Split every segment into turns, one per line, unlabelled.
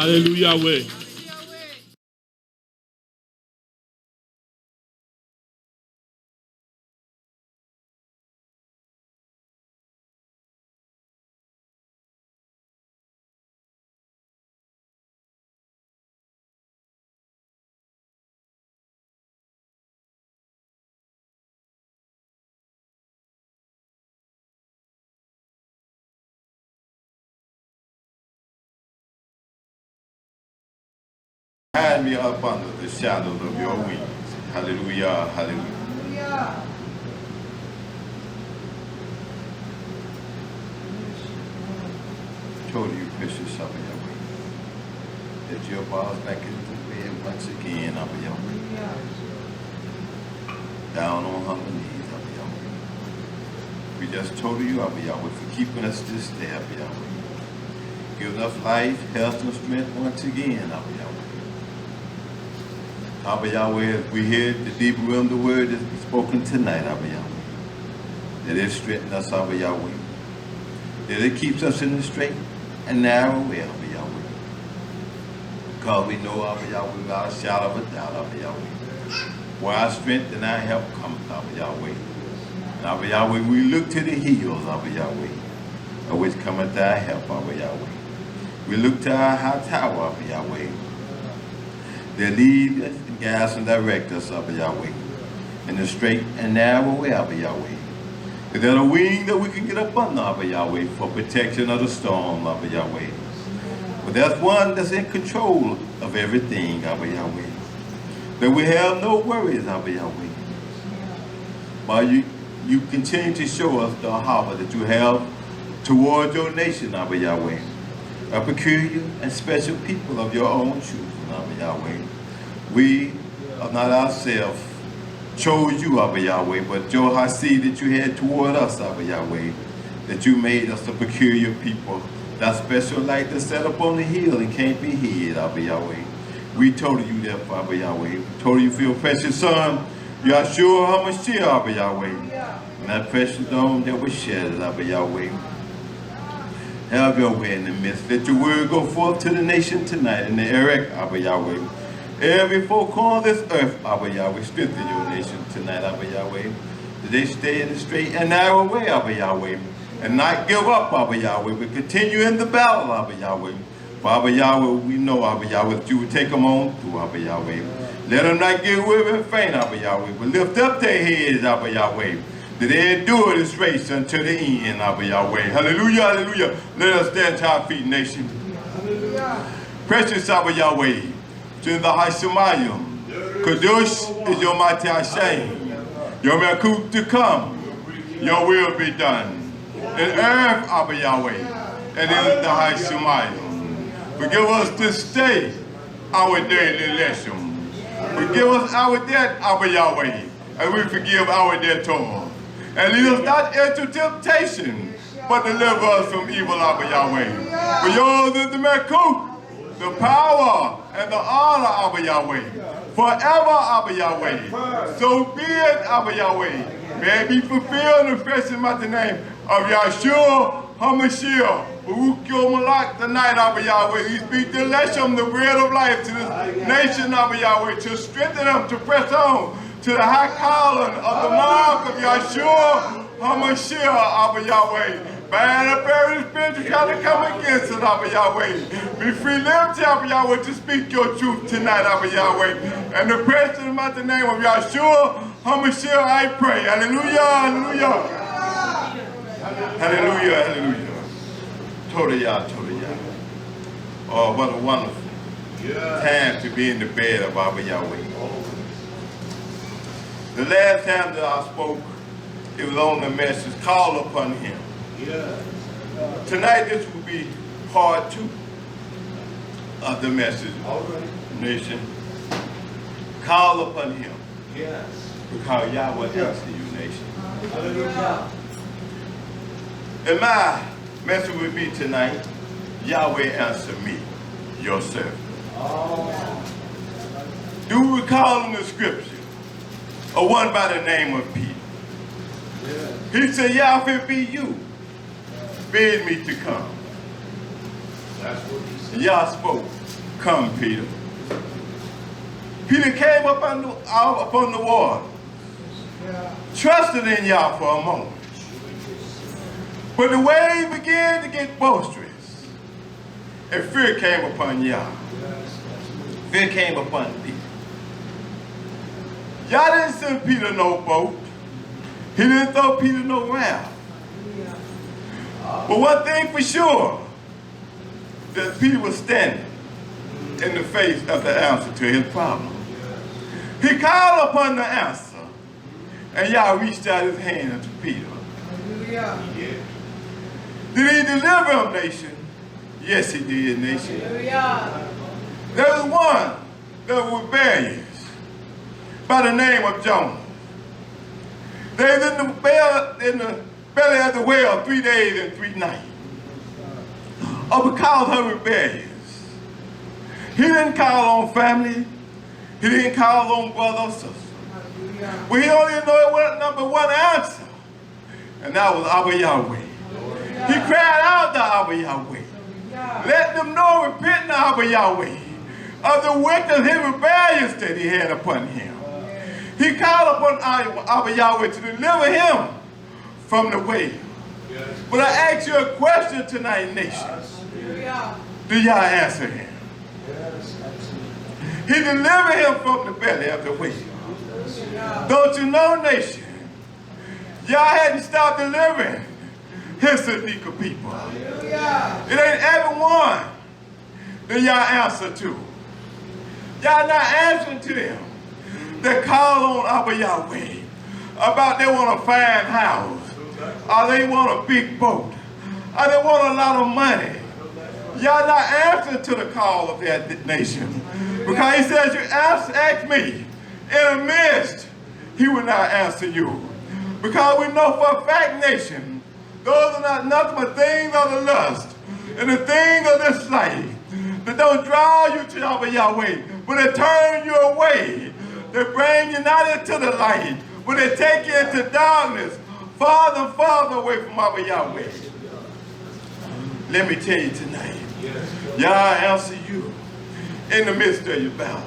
Hallelujah way.
Hide me up under the shadows of your wings. Hallelujah, hallelujah. Told you, precious of Yahweh, that your bars back into the bed once again, of Yahweh. Down on humble knees, of Yahweh. We just told you, of Yahweh, for keeping us this day, of Yahweh. Giving us life, health, and strength once again, of Yahweh. Abba Yahweh, as we hear the deep realm of the word that's been spoken tonight, Abba Yahweh, that it strengthens us, Abba Yahweh, that it keeps us in the straight and narrow way, Abba Yahweh. Because we know, Abba Yahweh, without a shadow of a doubt, Abba Yahweh, where our strength and our help cometh, Abba Yahweh. And Abba Yahweh, we look to the hills, Abba Yahweh, of which cometh our help, Abba Yahweh. We look to our high tower, Abba Yahweh, that lead us and guide us and direct us, Abba Yahweh, in the straight and narrow way, Abba Yahweh. Is there a wing that we can get up under, Abba Yahweh, for protection of the storm, Abba Yahweh? But there's one that's in control of everything, Abba Yahweh. That we have no worries, Abba Yahweh. But you continue to show us the harbor that you have toward your nation, Abba Yahweh. A peculiar and special people of your own truth, Abba Yahweh. We are not ourselves chose you, Abba Yahweh, but your Hasi that you had toward us, Abba Yahweh, that you made us a peculiar people, that special light that's set up on the hill and can't be hid, Abba Yahweh. We told you that, Abba Yahweh. We told you for your precious son, YHWH HaMashiach, Abba Yahweh, and that precious dome that was shed, Abba Yahweh. Have your way in the midst. Let your word go forth to the nation tonight in the BARAK, Abba Yahweh. Every folk on this earth, Abba Yahweh, strengthen your nation tonight, Abba Yahweh. That they stay in the straight and narrow way, Abba Yahweh, and not give up, Abba Yahweh, but continue in the battle, Abba Yahweh. For Abba Yahweh, we know, Abba Yahweh, that you would take them on through, Abba Yahweh. Let them not get weary and faint, Abba Yahweh, but lift up their heads, Abba Yahweh, that they endure this race until the end, Abba Yahweh. Hallelujah, hallelujah. Let us stand to our feet, nation. Hallelujah. Precious Abba Yahweh, to the Hashemayim, Kadosh is your mighty Hashem. Your Melkut to come, your will be done. In earth, Abba Yahweh, and in the Hashemayim. Forgive us this day our daily lesson. Forgive us our debt, Abba Yahweh, and we forgive our debtors. And lead us not into temptation, but deliver us from evil, Abba Yahweh. For yours is the Melkut, the power, and the honor, Abba Yahweh. Forever, Abba Yahweh. So be it, Abba Yahweh. May it be fulfilled in the precious mighty name of YHWH HaMashiach. Baruch Yo Malak tonight, Abba Yahweh. We speak the Leshem, the bread of life, to this nation, Abba Yahweh, to strengthen them, to press on to the high calling of the mark of YHWH HaMashiach, Abba Yahweh. Bind up every spirit to try to come against it, Abba Yahweh. Be free liberty, Abba Yahweh, to speak your truth tonight, Abba Yahweh. And the precious mighty name of YHWH HaMashiach, I pray. Hallelujah, hallelujah. Hallelujah, hallelujah. Torah, Torah. Oh, what a wonderful time to be in the bed of Abba Yahweh. The last time that I spoke, it was on the message, call upon him. Tonight, this will be part 2 of the message, nation. Call upon him. Because Yahweh answer you, nation. Hallelujah. And my message will be tonight, Yahweh answer me, your servant. Do we recall in the scripture a one by the name of Peter? He said, Yahweh be you, bid me to come. Yah spoke, come, Peter. Peter came up upon the water, trusted in Yah for a moment. But the wave began to get boisterous, and fear came upon Yah. Fear came upon Peter. Yah didn't send Peter no boat. He didn't throw Peter no raft. But one thing for sure, that Peter was standing in the face of the answer to his problem. He called upon the answer, and Yah reached out his hand to Peter. Did he deliver him, nation? Yes, he did, nation. There was one that was rebellious by the name of Jonah. They was in the belly of the whale 3 days and 3 nights. Because of rebellious. He didn't call on family. He didn't call on brother or sister. But he only knew it was number one answer. And that was Abba Yahweh. He cried out to Abba Yahweh. Let them know, repent to Abba Yahweh of the wicked and rebellious that he had upon him. He called upon Abba Yahweh to deliver him from the whale. But I ask you a question tonight, nation. Do y'all answer him? He delivered him from the belly of the whale. Don't you know, nation? Y'all hadn't stopped delivering his Sadiqa people. It ain't everyone that y'all answer to. Y'all not answering to them. They call on Abba Yahweh about they want a fine house, or they want a big boat, or they want a lot of money. Y'all not answering to the call of that nation. Because he says, you ask me in a mist, he will not answer you. Because we know for a fact, nation, those are not nothing but things of the lust and the things of this life that don't draw you to Abba Yahweh, but they turn you away. They bring you not into the light, but they take you into darkness, farther and farther away from Abba Yahweh. Let me tell you tonight, Yah answer you in the midst of your battle.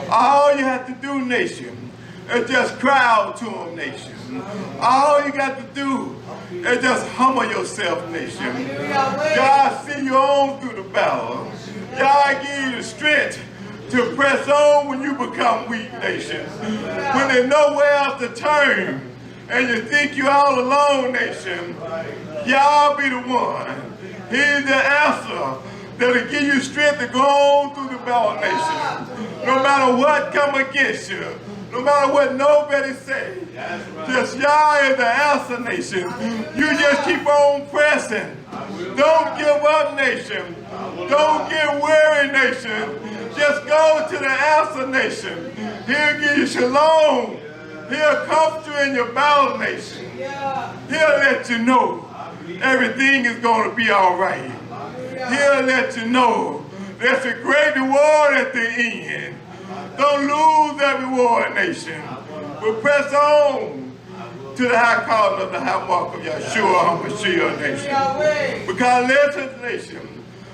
All you have to do, nation, is just cry out to him, nation. All you got to do is just humble yourself, nation. God see you on through the battle. God give you the strength to press on when you become weak, nation. When there's nowhere else to turn and you think you're all alone, nation, y'all be the one. He's the answer that'll give you strength to go on through the battle, nation. No matter what come against you, no matter what nobody say, just Yah is the answer, nation. You just keep on pressing. Don't give up, nation. Don't get weary, nation. Just go to the answer, nation. He'll give you shalom. He'll comfort you in your battle, nation. He'll let you know everything is going to be all right. He'll let you know there's a great reward at the end. Don't lose that reward, nation. But press on to the high calling of the high mark of YHWH HaMashiach, nation. Because listen, nation,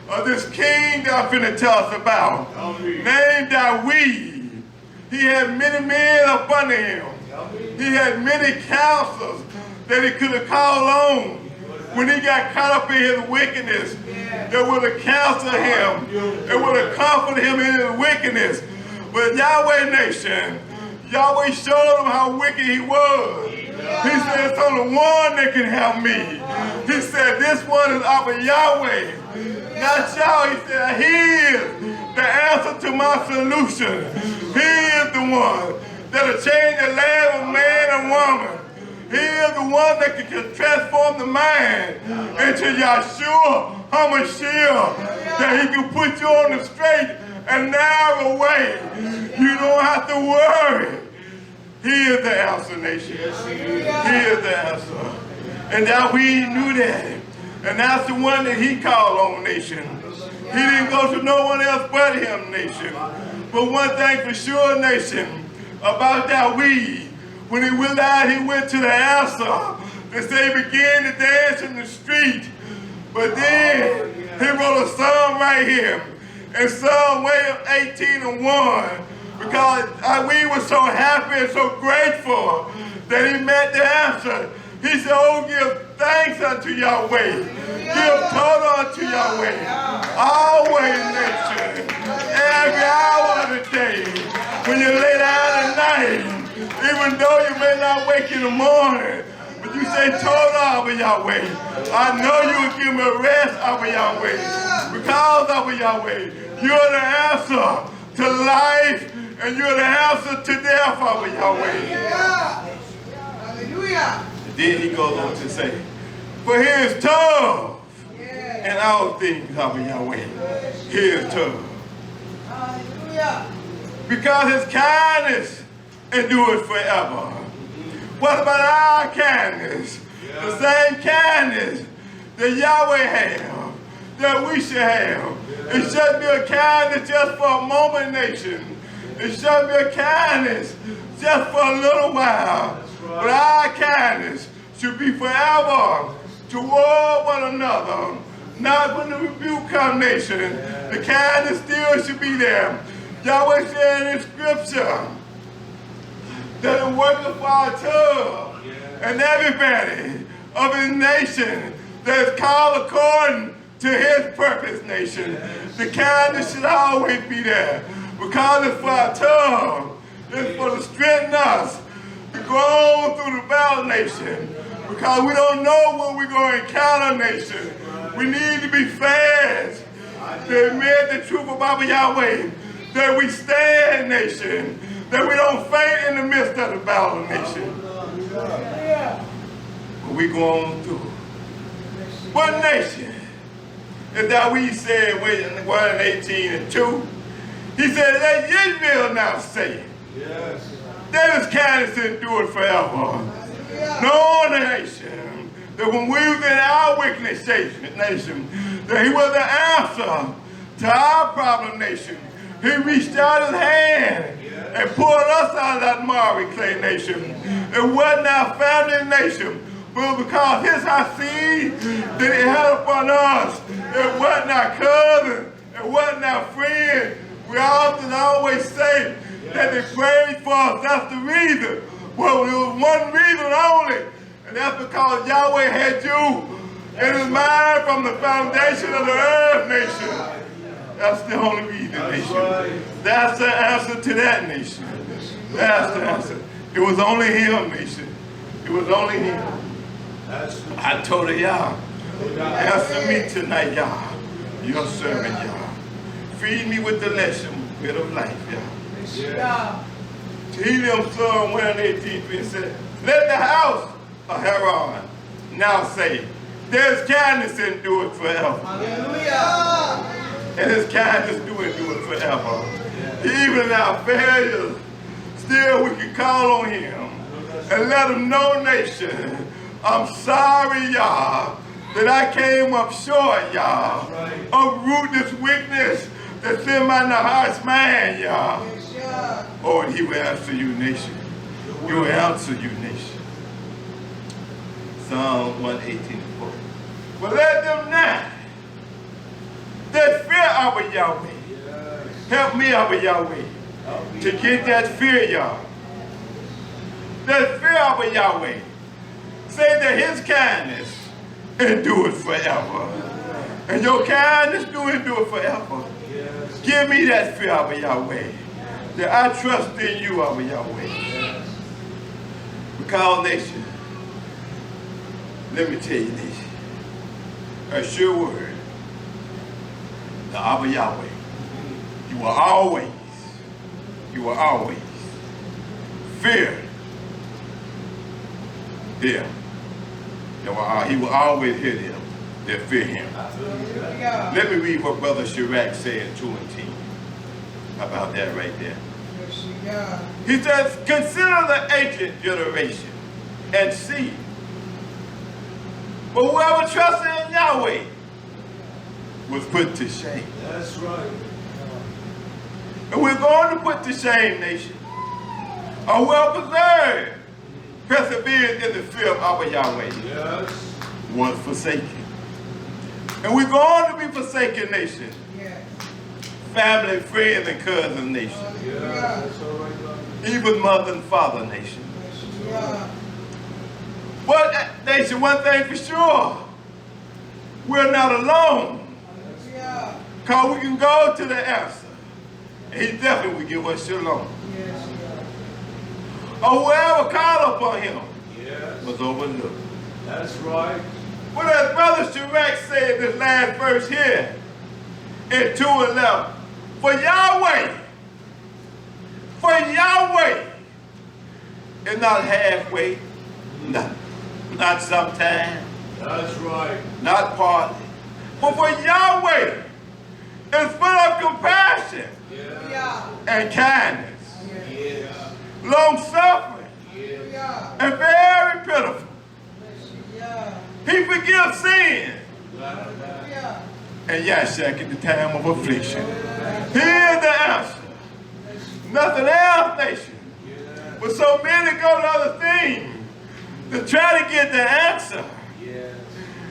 of this king that I'm finna tell us about, named Dawid. He had many men up under him. He had many counselors that he could have called on when he got caught up in his wickedness. That would have counseled him. That would have comforted him in his wickedness. But Yahweh nation, Yahweh showed him how wicked he was. He said, it's only one that can help me. He said, this one is Abba Yahweh. Not y'all. He said, he is the answer to my solution. He is the one that'll change the life of man and woman. He is the one that can transform the mind into YHWH HaMashiach, that he can put you on the straight and narrow way. You don't have to worry. He is the answer, nation. He is the answer. And that we knew that. And that's the one that he called on, nation. He didn't go to no one else but him, nation. But one thing for sure, nation, about Dawid, when he realized he went to the answer, they say he began to dance in the street. But then he wrote quote a psalm right here in Psalm 18:1, because we were so happy and so grateful that he met the answer. He said, oh, give thanks unto Yahweh. Give Torah unto Yahweh. Always, nation. Every hour of the day. When you lay down at night, even though you may not wake in the morning, but you say Torah of Yahweh. I know you will give me a rest of Yahweh. Because of Yahweh, you're the answer to life, and you're the answer to death of Yahweh.
Hallelujah.
Then he goes on to say, for he is tough in all things of Yahweh. He is tough.
Hallelujah.
Because his kindness endures forever. What about our kindness? The same kindness that Yahweh has, that we should have. It shouldn't be a kindness just for a moment, nation. It shouldn't be a kindness just for a little while. But our kindness should be forever toward one another. Not when the rebuke comes, nation. The kindness still should be there. Yahweh said in Scripture that the workers for our tub and everybody of his nation that is called according to his purpose, nation. The kindness should always be there because it's for our tub. It's for to strengthen us to go on through the battle, nation, because we don't know what we're going to encounter, nation. We need to be fast to admit the truth about Yahweh, that we stand, nation, that we don't faint in the midst of the battle, nation. But we go on through. What nation is that we said in 1:18-2? He said, let Israel now say, that his kindness endured forever. No nation, that when we was in our wickedness nation, that he was the answer to our problem, nation. He reached out his hand and pulled us out of that marry clay nation. It wasn't our family nation, but because his seed that he had upon us. It wasn't our cousin, it wasn't our friend. We often always say that they prayed for us. That's the reason. Well, there was one reason only, and that's because Yahweh had you in his mind from the foundation of the earth, nation. That's the only reason, nation. That's the answer to that, nation. That's the answer. It was only him, nation. It was only him. I told her, y'all, answer me tonight, y'all. Your servant, y'all. Feed me with the lesson, bit of life, y'all. He them Psalm 118 said, let the house of Haran now say, there's kindness endure forever.
Hallelujah.
And his kindness do endure forever. Even in our failures, still we can call on him and let him know, nation, I'm sorry, y'all, that I came up short, y'all, of root this weakness that's in my heart's mind, y'all. Oh, and he will answer you, nation. He will answer you, nation. Psalm 118:4. But let them not that fear our Yahweh. Help me, our Yahweh, to get that fear, y'all. That fear our Yahweh. Say that his kindness endures forever. And your kindness do endure forever. Give me that fear, our Yahweh, that I trust in you, our Yahweh. Because, nation, let me tell you, nation, a sure word, the Abba Yahweh, you will always fear them. He will always hear them that fear him. Let me read what Brother Shirak said in 2:10 about that right there. He says, consider the ancient generation and see. But whoever trusted in Yahweh was put to shame.
That's right.
And we're going to put to shame, nation. Are well preserved, persevered in the fear of our Yahweh.
Yes.
Was forsaken. And we're going to be forsaken. forsaken nation.
Yes.
Family, friends, and cousin nation.
Hallelujah.
Even mother and father nation.
Yeah.
But nation, one thing for sure, we're not alone.
Hallelujah.
Because we can go to the answer. And he definitely will give us shalom.
Yes.
Or whoever called upon him
Yes.
was overlooked.
That's right.
What as Brother YHWH said in this last verse here, in 2:11, for Yahweh is not halfway, not sometime,
That's right.
not partly, but for Yahweh is full of compassion
Yeah.
and kindness,
Yes.
long suffering,
Hallelujah.
and very pitiful.
Yeah.
He forgives sin
Hallelujah.
and yashak in the time of affliction. He is the answer. Nothing else, nation. But so many go to other things to try to get the answer.
Yes.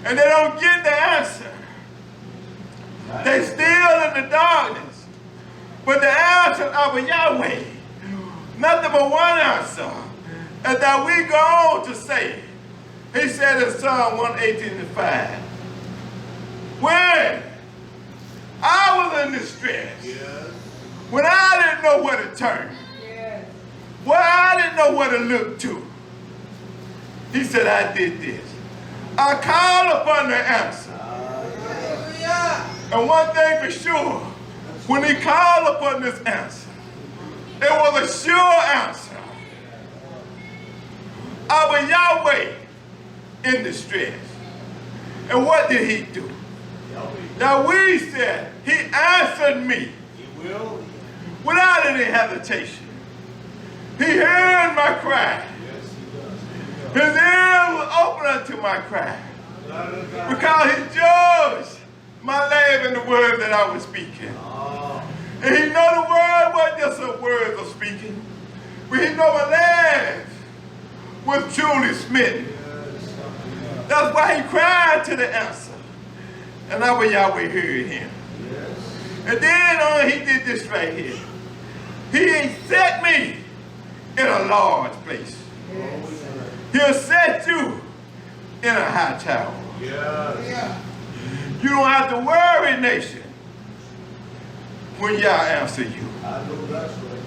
And they don't get the answer. They still in the darkness. But the answer of Yahweh, nothing but one answer. And that we go on to say, he said in Psalm 118:5, when I was in distress,
Yes.
when I didn't know where to turn,
Yes.
when I didn't know where to look to, he said, I did this. I called upon the answer.
Hallelujah.
And one thing for sure, when he called upon this answer, it was a sure answer. Our Yahweh in distress. And what did he do? Now we said, he answered me
He will.
without any hesitation. He heard my cry.
Yes, he does.
His ear was open unto my cry.
Because
Because he judged my labor and the word that I was speaking. And he know the word wasn't just a word of speaking, but he know my life was truly smitten. That's why he cried to the answer. And our Yahweh heard him. And then he did this right here. He set me in a large place. He'll set you in a high tower.
Yes.
Yeah.
You don't have to worry, nation, when Yah answer you.
I know that's right.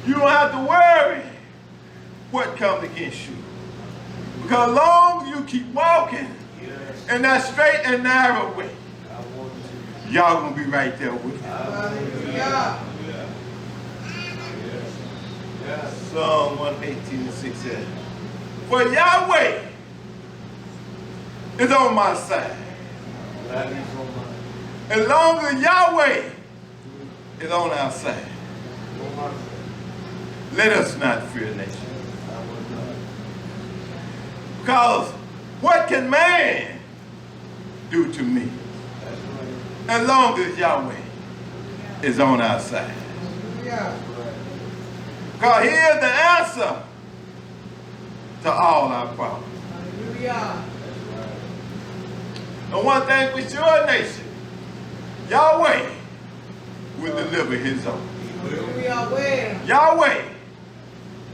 You don't have to worry what comes against you. Because as long as you keep walking
Yes.
in that straight and narrow way,
I want to.
y'all gonna be right there with you.
Hallelujah.
Yes. Yes.
Psalm 118:6 says, for Yahweh is on my side.
That is on my.
As long as Yahweh is on our side,
On my.
let us not fear, nation.
I will not.
Because what can man do to me?
That's right.
As long as Yahweh is on our side.
Hallelujah.
Because he is the answer to all our problems.
Hallelujah.
And one thing for sure, nation, Yahweh will deliver his own.
Hallelujah. Where?
Yahweh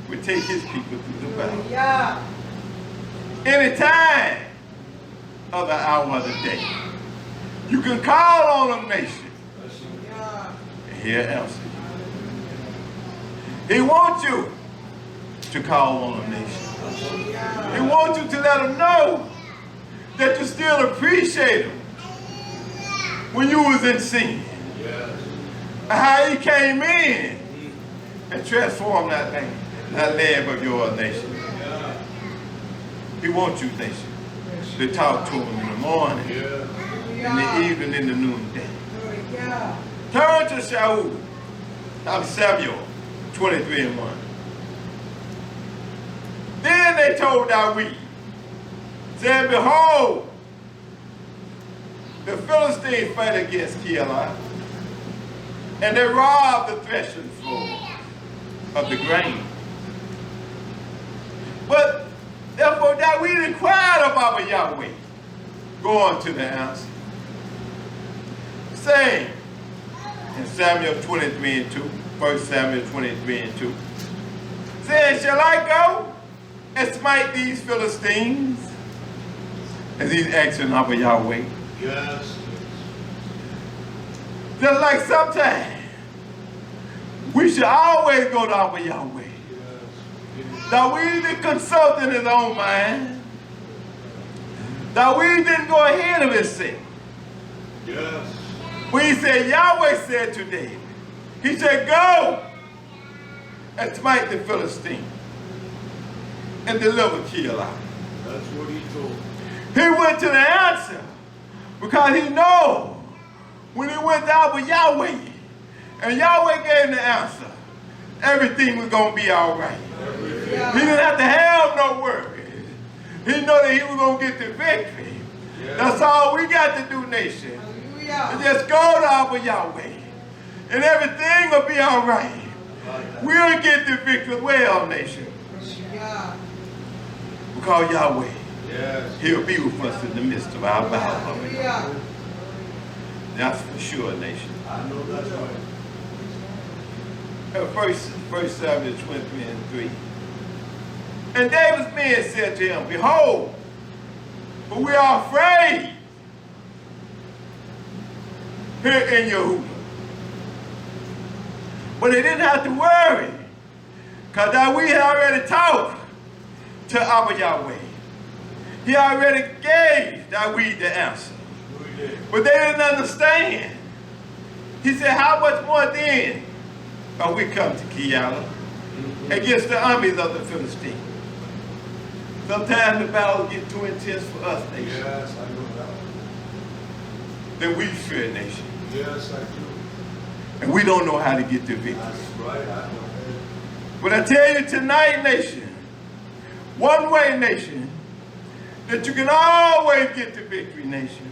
will take his people through the battle.
Yeah.
Any time of the hour of the day. You can call on a nation
Yeah.
and he'll answer you. He wants you to call on a nation.
Yeah.
He wants you to let him know that you still appreciate him when you was in sin.
Yes.
And how he came in and transformed that land of your nation.
Yeah.
He wants you, nation, to talk to him in the morning,
Yeah.
in the evening, in the noonday.
Yeah.
Turn to Samuel 23:1. Then they told David, saying, behold, the Philistines fight against Keilah, and they robbed the threshing floor of the grain. But therefore David inquired of our Yahweh, going to the answer. saying in Samuel 23 and 2, 1 Samuel 23 and 2, saying, shall I go and smite these Philistines? As he's asking Abba Yahweh.
Yes.
Just like sometimes, we should always go to Abba Yahweh.
Yes.
That we didn't consult in his own mind. That we didn't go ahead of himself.
Yes.
When he said, Yahweh said to David, he said, go and smite the Philistines and deliver Keilah.
That's what he told.
He went to the answer because he knows when he went down with Yahweh and Yahweh gave him the answer, everything was going to be all right.
Yeah.
He didn't have to have no worries. He knew that he was going to get the victory.
Yeah.
That's all we got to do, nation.
Hallelujah.
And just go to Abba Yahweh and everything will be all right. We'll get the victory as well, nation.
Yeah.
Because Yahweh,
Yes.
he'll be with us in the midst of our battle.
Hallelujah.
That's for sure, nation.
I know that's right.
First Samuel 23 and 3. And David's men said to him, behold, for we are afraid here in Yehudah. But they didn't have to worry, because we had already talked to Abba Yahweh. He already gave David the answer.
We did.
But they didn't understand. He said, how much more then are we come to Keilah against the armies of the Philistines? Sometimes the battle get too intense for us, nation.
Yes, I know that.
Then we fear, nation.
Yes, I do.
And we don't know how to get the victory.
That's right. I know
But I tell you tonight, nation, one way, nation, that you can always get the victory, nation,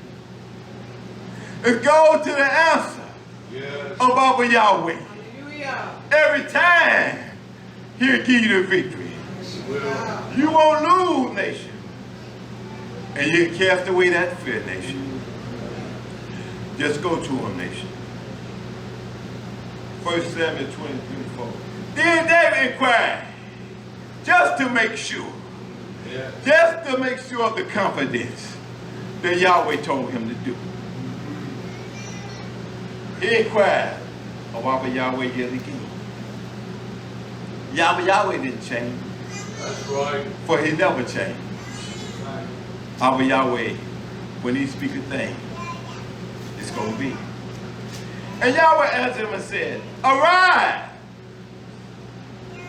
is go to the answer
that. Yes.
of Abba Yahweh.
Hallelujah.
Every time he'll give you the victory.
Yeah.
You won't lose, nation. And you cast away that fear, nation. Just go to him, nation. 1 Samuel 23:4. Then David inquired, just to make sure,
Yes.
just to make sure of the confidence that Yahweh told him to do. He inquired of Abba Yahweh yet again. Yahweh didn't change,
That's right.
for he never changed. Abba Yahweh, when he speaks a thing, it's going to be. And Yahweh answered him and said, arise,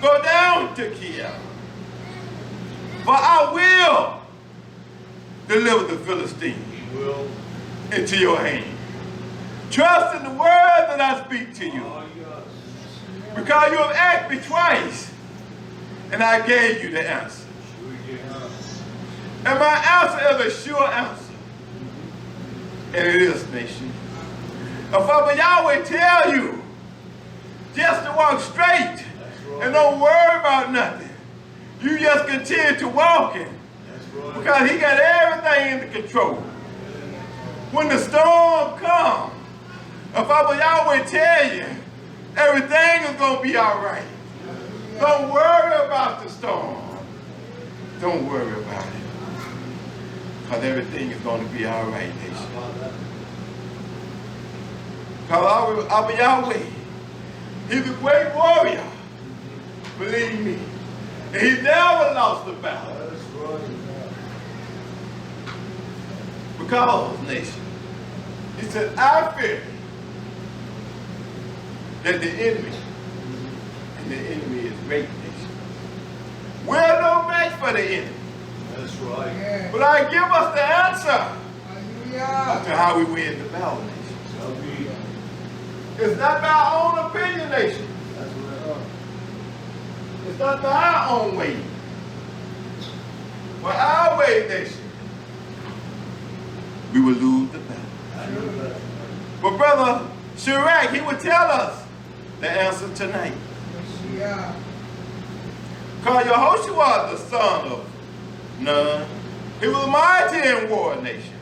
go down to Keilah, for I will deliver the Philistines
He will.
into your hand. Trust in the word that I speak to you,
Oh, yes.
because you have asked me twice, and I gave you the answer.
Sure you have.
And my answer is a sure answer. And it is, nation. If Abba Yahweh tell you just to walk straight
That's right.
and don't worry about nothing, you just continue to walk in,
That's right.
because he got everything under control. When the storm comes, if Abba Yahweh tell you everything is going to be all right, don't worry about the storm. Don't worry about it. Because everything is going to be all right, nation.
How about that?
Because Abba Yahweh, he's a great warrior. Believe me. And he never lost the battle.
That's right.
Because, nation, he said, I fear that the enemy, and the enemy is great, nation, we're no match for the enemy.
That's right.
Yeah.
But I give us the answer
Hallelujah.
to how we win the battle, nation.
Shall be.
It's not by our own opinion, nation.
That's right.
It's not by our own way. But our way, nation, we will lose the battle.
I know that.
But Brother Shirak, he would tell us the answer tonight.
Yeah.
Because YHWH, the son of Nun, he was mighty in war, nation.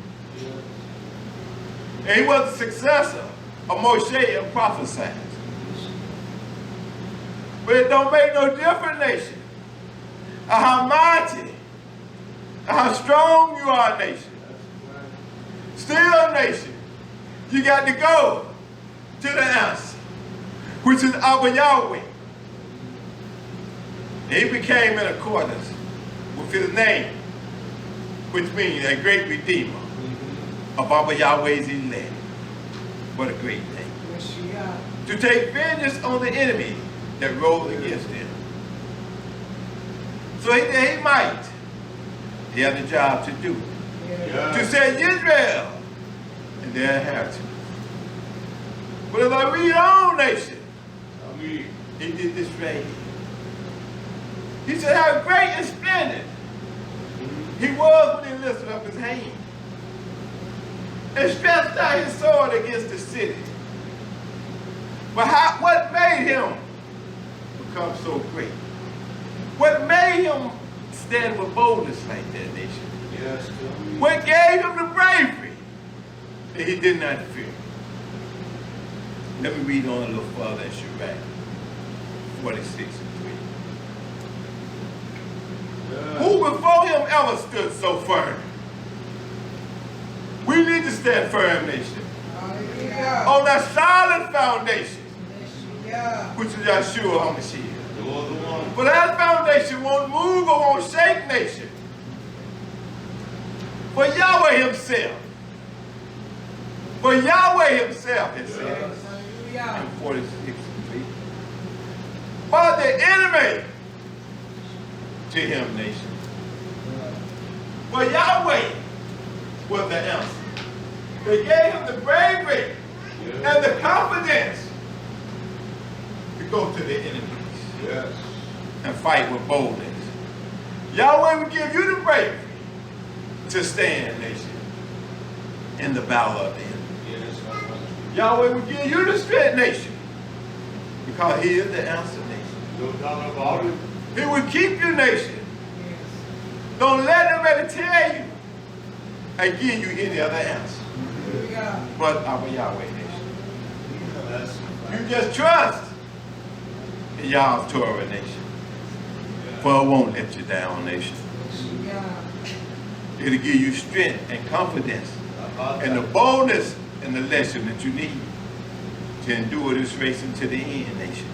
And he was the successor of Moshe in prophesying. But it don't make no difference, nation, of how mighty, of how strong you are, nation. Still, nation, you got to go to the answer, which is our Yahweh. And he became in accordance with his name, which means a great redeemer of our Yahweh's elect. What a great thing. To take vengeance on the enemy that rose against him. So he might. He had a job to do. To set Israel and their inheritance. But as I read on, nation,
Amin.
he did this right here. He said how great and splendid he was when he lifted up his hand and stretched out his sword against the city. But what made him become so great? What made him stand with boldness like that, nation?
Yes, Amin.
What gave him the bravery that he did not fear? Let me read on a little further in Sirach 46:3. Who before him ever stood so firm? We need to stand firm, nation, on that solid foundation, which is YHWH HaMashiach.
You are the one.
But that foundation won't move or won't shake, nation. For Yahweh himself, has said in 46:3, but the enemy to him, nation. Well, Yahweh was the answer. They gave him the bravery and the confidence to go to the enemies
Yes.
and fight with boldness. Yahweh will give you the bravery to stand, nation, in the battle of the enemy.
Yes, Amin.
Yahweh will give you the strength, nation, because he is the answer, nation.
No doubt about it.
He will keep you, nation. Don't let nobody tell you and give you any other answer but our Yahweh, nation.
That's
You just trust in Yahweh's Torah, nation. For it won't let you down, nation. It'll give you strength and confidence and the boldness and the lesson that you need to endure this race until the end, nation.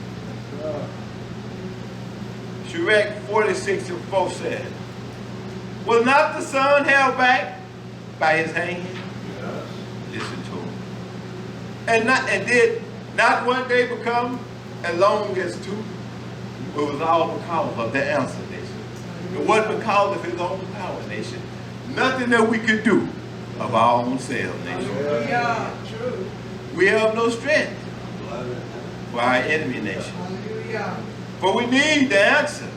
Sirach 46:4 said, was not the son held back by his hand?
yes.
Listen to him. And did not one day become as long as two? It was all because of the answer, nation. It wasn't because of his own power, nation. Nothing that we could do of our own selves, nation.
True.
We have no strength for our enemy, nation. But we need the answer,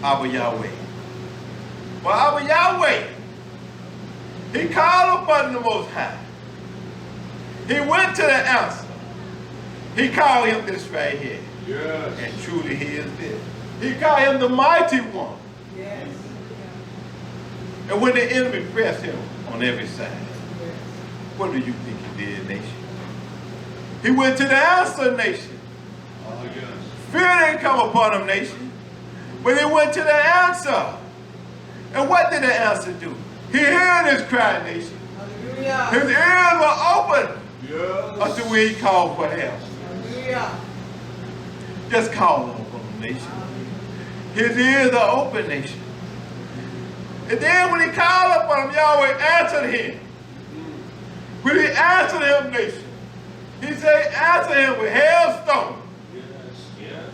our Yahweh. For our Yahweh, he called upon the Most High. He went to the answer. He called him this right here.
Yes.
And truly he is this. He called him the mighty one.
Yes.
And when the enemy pressed him on every side, what do you think he did, nation? He went to the answer, nation.
Oh, yes.
Fear didn't come upon him, nation. But he went to the answer. And what did the answer do? He heard his cry, nation.
Hallelujah.
His ears were open
Yes.
until when he called for help.
Hallelujah.
Just call on him, nation. His ears are open, nation. And then when he called upon him, Yahweh answered him. When he answered him, nation, he said, answer him with hailstone
Yes. Yes.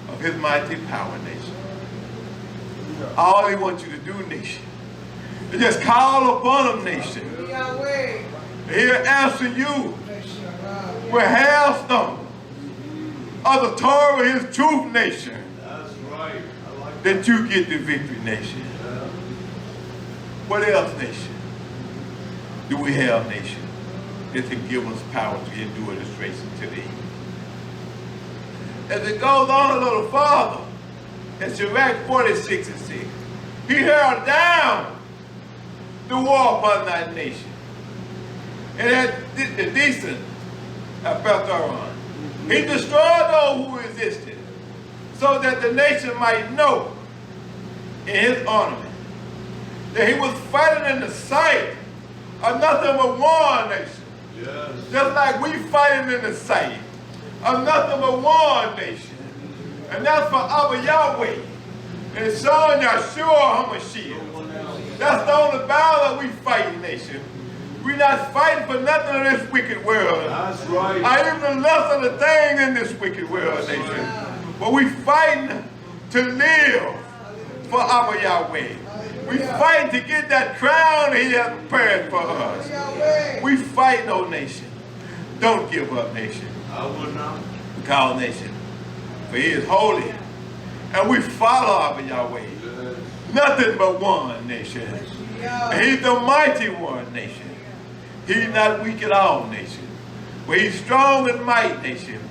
of his mighty power, nation. All he wants you to do, nation, is just call upon him, nation.
Yahweh.
He'll answer you
Bless your God.
with hailstone of the Torah, his truth, nation,
That's right. I like
that you get the victory, nation.
that.
What else, nation, do we have, nation, that can give us power to endure this race until the end? As it goes on a little farther, in Sirach 46:6, he hurled down the war upon that nation. and had the decent at Betharon. He destroyed those who resisted, so that the nation might know in his ornament that he was fighting in the sight of nothing but one nation.
Yes.
Just like we fighting in the sight of nothing but one nation. And that's for our Yahweh and Son YHWH HaMashiach. That's the only battle we fighting, nation. We're not fighting for nothing in this wicked world.
That's right.
I even less of the thing in this wicked world, nation. But we fighting to live for our Yahweh. We fight to get that crown he has prepared for us. We fight, no nation. Don't give up, nation.
I will not.
Call nation. For he is holy. And we follow our Yahweh.
Yes.
Nothing but one nation. And he's the mighty one nation. He's not weak at all, nation. But he's strong and mighty, nation.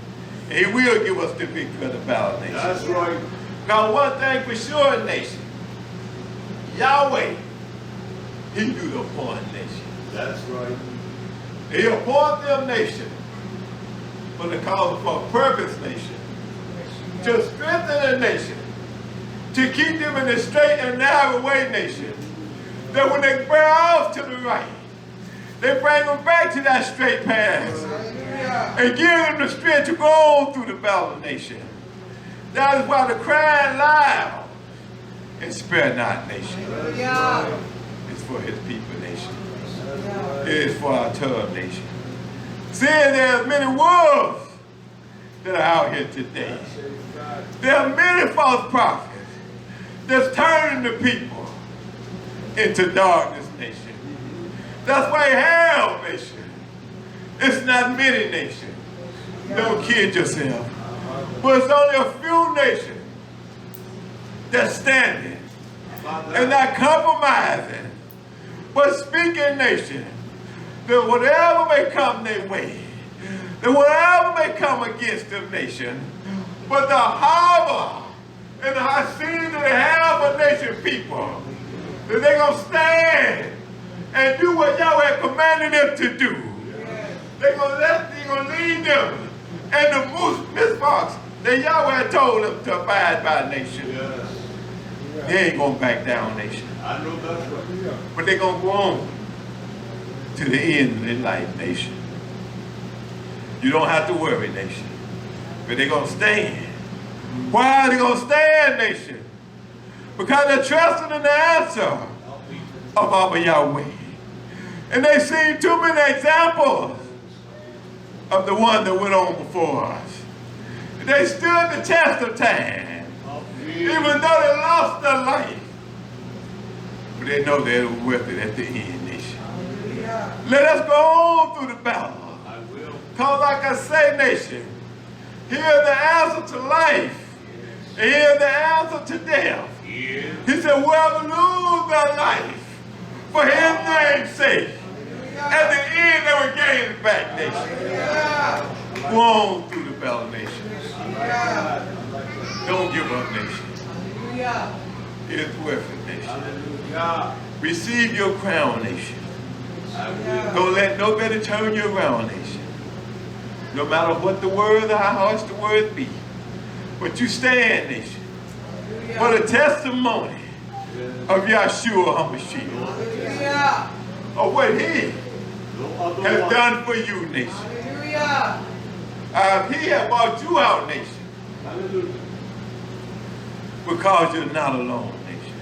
And he will give us the victory of the battle, nation.
That's right.
Now, one thing for sure, nation. Yahweh, he do the appoint nation.
That's right.
He appoint them nation for the cause for a purpose, nation. To strengthen the nation. To keep them in the straight and narrow way, nation. That when they bear off to the right, they bring them back to that straight path. And give them the strength to go on through the battle, nation. That is why the crying loud and spare not, nation. It's for his people, nation. It is for our Torah, nation. Seeing there are many wolves that are out here today. There are many false prophets that's turning the people into darkness, nation. That's why hell, nation. It's not many, nation. Don't kid yourself. But it's only a few nations that's standing and not compromising, but speaking, nation, that whatever may come their way, that whatever may come against them, nation, but the harbor and the Hasid that they have for nation people, that they're going to stand and do what Yahweh commanded them to do. They're going to lead them and the misfox that Yahweh told them to abide by, nation.
Yes.
They ain't going to back down, nation.
I know that's right.
But they're going to go on to the end of their life, nation. You don't have to worry, nation. But they're going to stand. Why are they going to stand, nation? Because they're trusting in the answer of our Yahweh. And they've seen too many examples of the one that went on before us. They stood the test of time, even though they lost their life. But they know they were worth it at the end, nation. Let us go on through the battle.
I will.
Because like I say, nation, here's the answer to life. And here's the answer to death.
Yes.
He said, whoever lose their life for his name's sake, at the end they will gain it back, nation. Go on through the battle, nation. Don't give up, nation. It's worth it, nation.
Hallelujah.
Receive your crown, nation.
I will.
Don't let nobody turn you around, nation. No matter what the word or how harsh the word be. But you stand, nation, for the testimony of YHWH HaMashiach. Of what he
No other
has
one.
done for you, nation. He has brought you out, nation.
Hallelujah.
Because you're not alone, nation.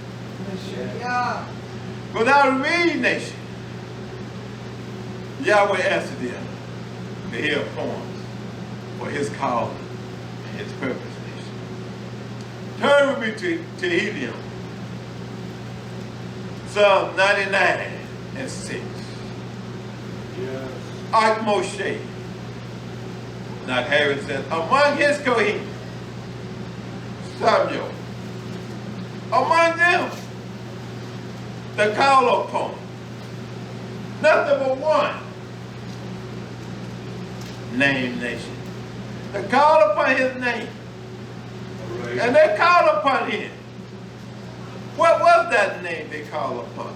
Without me, nation, Yahweh answered them to hear poems for his calling and his purpose, nation. Turn with me to Helium, Psalm 99 and 6.
Yes.
Ark Moshe, not Harry says, among his Kohen, Samuel, among them, the call upon, nothing but one, named nation. They called upon his name,
Right.
and they called upon him. What was that name they called upon?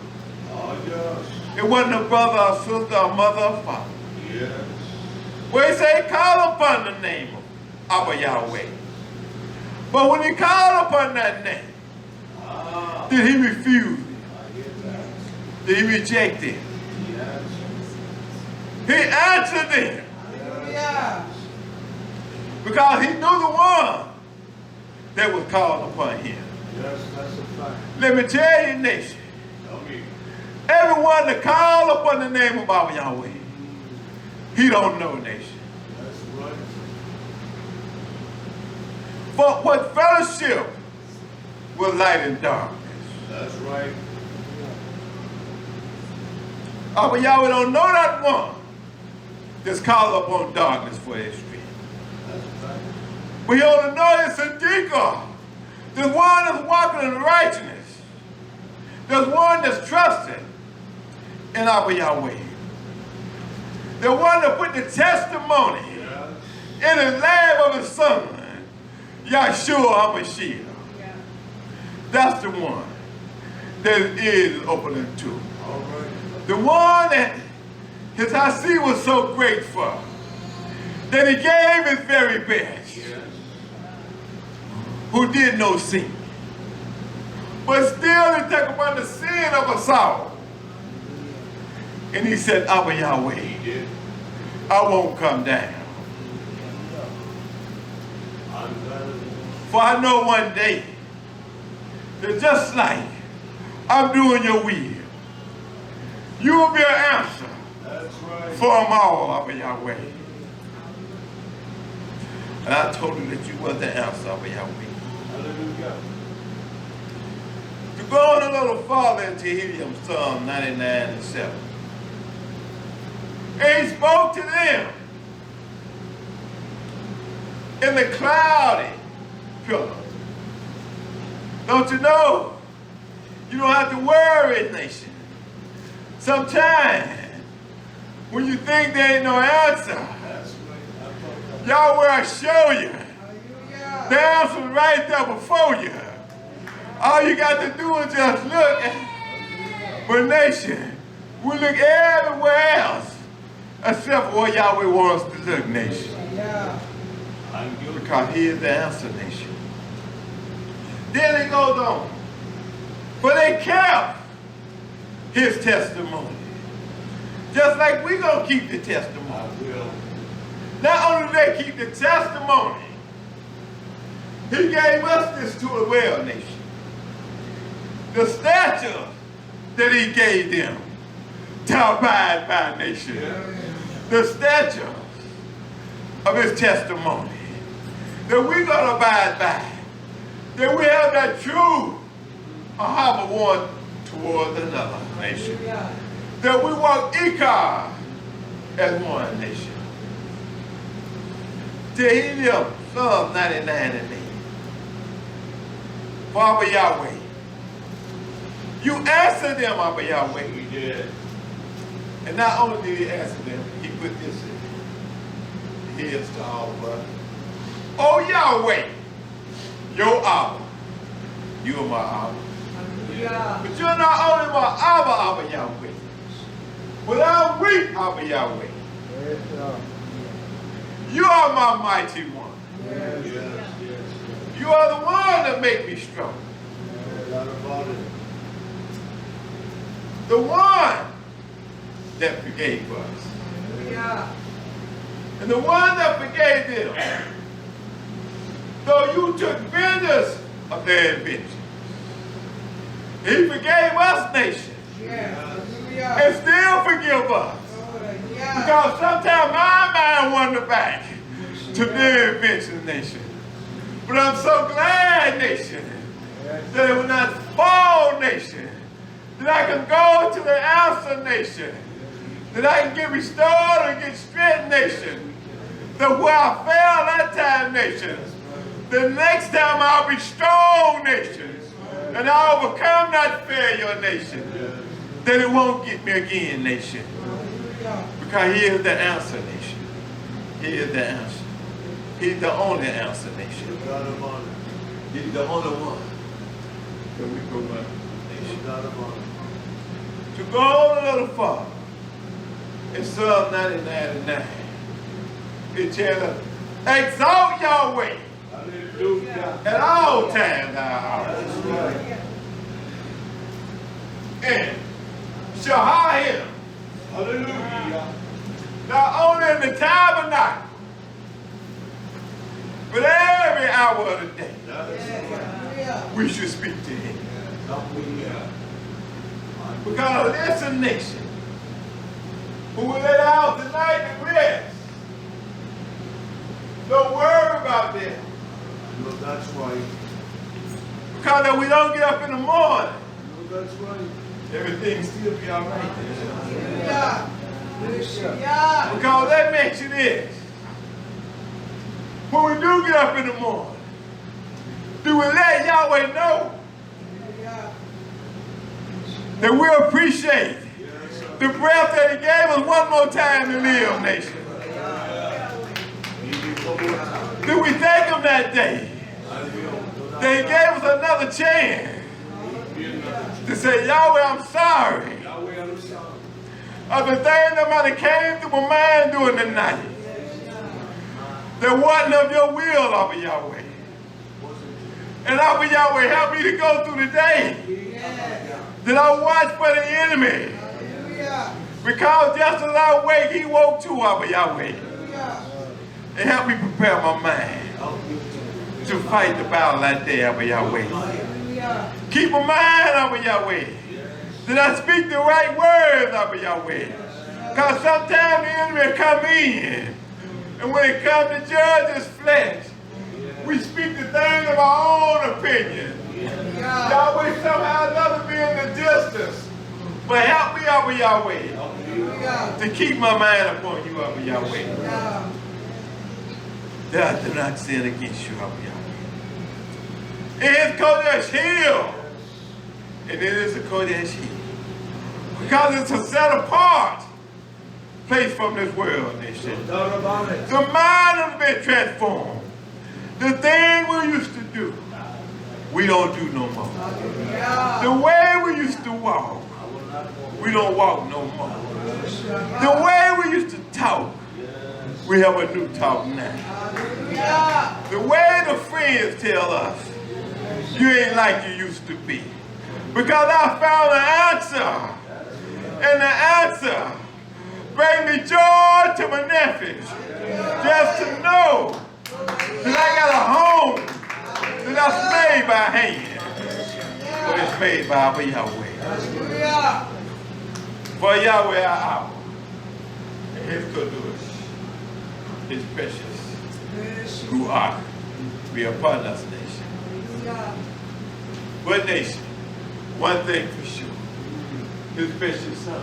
Oh, yes.
It wasn't a brother or sister or mother or father.
Yes.
Where he said, call upon the name of Abba Yahweh. But when he called upon that name, did he refuse it?
I hear that.
Did he reject it?
Yes.
He answered it
Hallelujah.
because he knew the one that was called upon him.
Yes, that's a fact.
Let me tell you, nation,
Tell me.
everyone that call upon the name of Abba Yahweh, he don't know, nation.
That's right.
But what fellowship with light and darkness?
That's right.
Abba Yahweh don't know that one that's called upon darkness for his strength.
That's a fact.
But he only knows it's a deacon. There's one that's walking in righteousness. There's one that's trusting in Abba Yahweh. The one that put the testimony
Yes.
in the lap of his son, YHWH HaMashiach.
Yeah.
That's the one that is opening to.
All right.
The one that his Hasi was so grateful that he gave his very best,
Yes.
who did no sin. But still he took upon the sin of us all. And he said, Abba Yahweh,
He did.
I won't come down.
Undoubtedly.
For I know one day that just like I'm doing your will, you will be an answer
That's right.
for them all, Abba Yahweh. And I told him that you were the answer, Abba Yahweh.
Hallelujah.
To go on a little farther into Helium, Psalm 99 and 7. And he spoke to them in the cloudy pillar. Don't you know? You don't have to worry, nation. Sometimes, when you think there ain't no answer,
That's right.
Yahweh will show you.
Hallelujah.
The answer's right there before you. All you got to do is just look. But nation, we look everywhere else except for where Yahweh wants us to look, nation.
Yeah.
I'm guilty.
Because he is the answer, nation. Then it goes on. But they kept his testimony. Just like we're going to keep the
I
testimony.
will.
Not only do they keep the testimony, he gave us this to a well, nation. The statue that he gave them to abide by, nation.
Yes.
The statue of his testimony that we're going to abide by. That we have that truth harbor one towards another, nation.
Hallelujah.
That we walk Ikar as one nation. Tehillim, Psalm 99 and 8. For Abba Yahweh, you answered them, Abba Yahweh.
We did.
And not only did he answer them, he put this in his to all of us. Oh Yahweh, your Abba. You are my Abba.
Hallelujah.
But you're not only my Abba, Abba Yahweh, but I'm weak, Abba Yahweh. You are my mighty one.
Yes, yes.
You are the one that make me strong.
No doubt about it.
The one that forgave us.
Hallelujah.
And the one that forgave them. Though you took vengeance of their invention. He forgave us, nation.
Yes. Hallelujah.
And still forgive us.
Hallelujah.
Because sometimes my mind wander back to their invention, nation. But I'm so glad, nation, that it will not fall, nation. That I can go to the answer, nation. That I can get restored and get strength, nation. That where I failed that time, nation, the next time I'll be strong, nation. And I'll overcome that failure, nation. That it won't get me again, nation.
Hallelujah.
Because he is the answer, nation. He is the answer. He's the only answer, nation.
No doubt about it.
He's the only one that we go by,
No
nation.
doubt about it.
to go on a little further. In Psalm 99:9, it tells us, exalt Yahweh
Hallelujah.
at all times, our hours.
That's right.
And shall hide him
Hallelujah.
not only in the tabernacle, but every hour of the day.
That's right.
Hallelujah.
We should speak to him.
Hallelujah.
Because it's a nation who will let out tonight and rest. Don't worry about them.
No, that's right.
Because if we don't get up in the morning,
No, that's right.
everything still be all right.
Hallelujah. Hallelujah.
Because that makes it is. When we do get up in the morning, do we let Yahweh know
Hallelujah.
that we appreciate
Yes, sir.
the breath that he gave us one more time to live, nation? Do we thank him that day that he gave us another chance to say, Yahweh, I'm sorry of the thing that might have came through my mind during the night that wasn't of your will, Abba Yahweh. And Abba Yahweh, help me to go through the day that I watch for the enemy.
Hallelujah.
Because just as I wake, he woke too, Abba Yahweh.
Hallelujah.
And help me prepare my mind to fight the battle that day, Abba Yahweh.
Hallelujah.
Keep my mind, Abba Yahweh. That I speak the right words, Abba Yahweh. Because sometimes the enemy come in. And when it comes to judge his flesh, we speak the thing of our own opinion. Yahweh somehow doesn't be in the distance. But help me, Abba Yahweh,
Hallelujah.
to keep my mind upon you, Abba Yahweh.
Hallelujah.
That I do not sin against you, Abba Yahweh. It is Kodesh Hill. And it is a Kodesh Hill. Because it's a set apart place from this world, nation.
Doubt about it.
The mind has been transformed. The thing we used to do, we don't do no more.
Hallelujah.
The way we used to walk, we don't walk no more. The way we used to talk, we have a new talk now.
Hallelujah.
The way the friends tell us, you ain't like you used to be. Because I found an answer. And the answer bring me joy to my nephews. Just to know that I got a home that's made by hand. But it's made by Abba Yahweh.
Hallelujah.
For Yahweh our Abba. And his Kodesh, his precious Ruach, be upon us, nation.
Hallelujah.
But nation, one thing for sure, his precious son,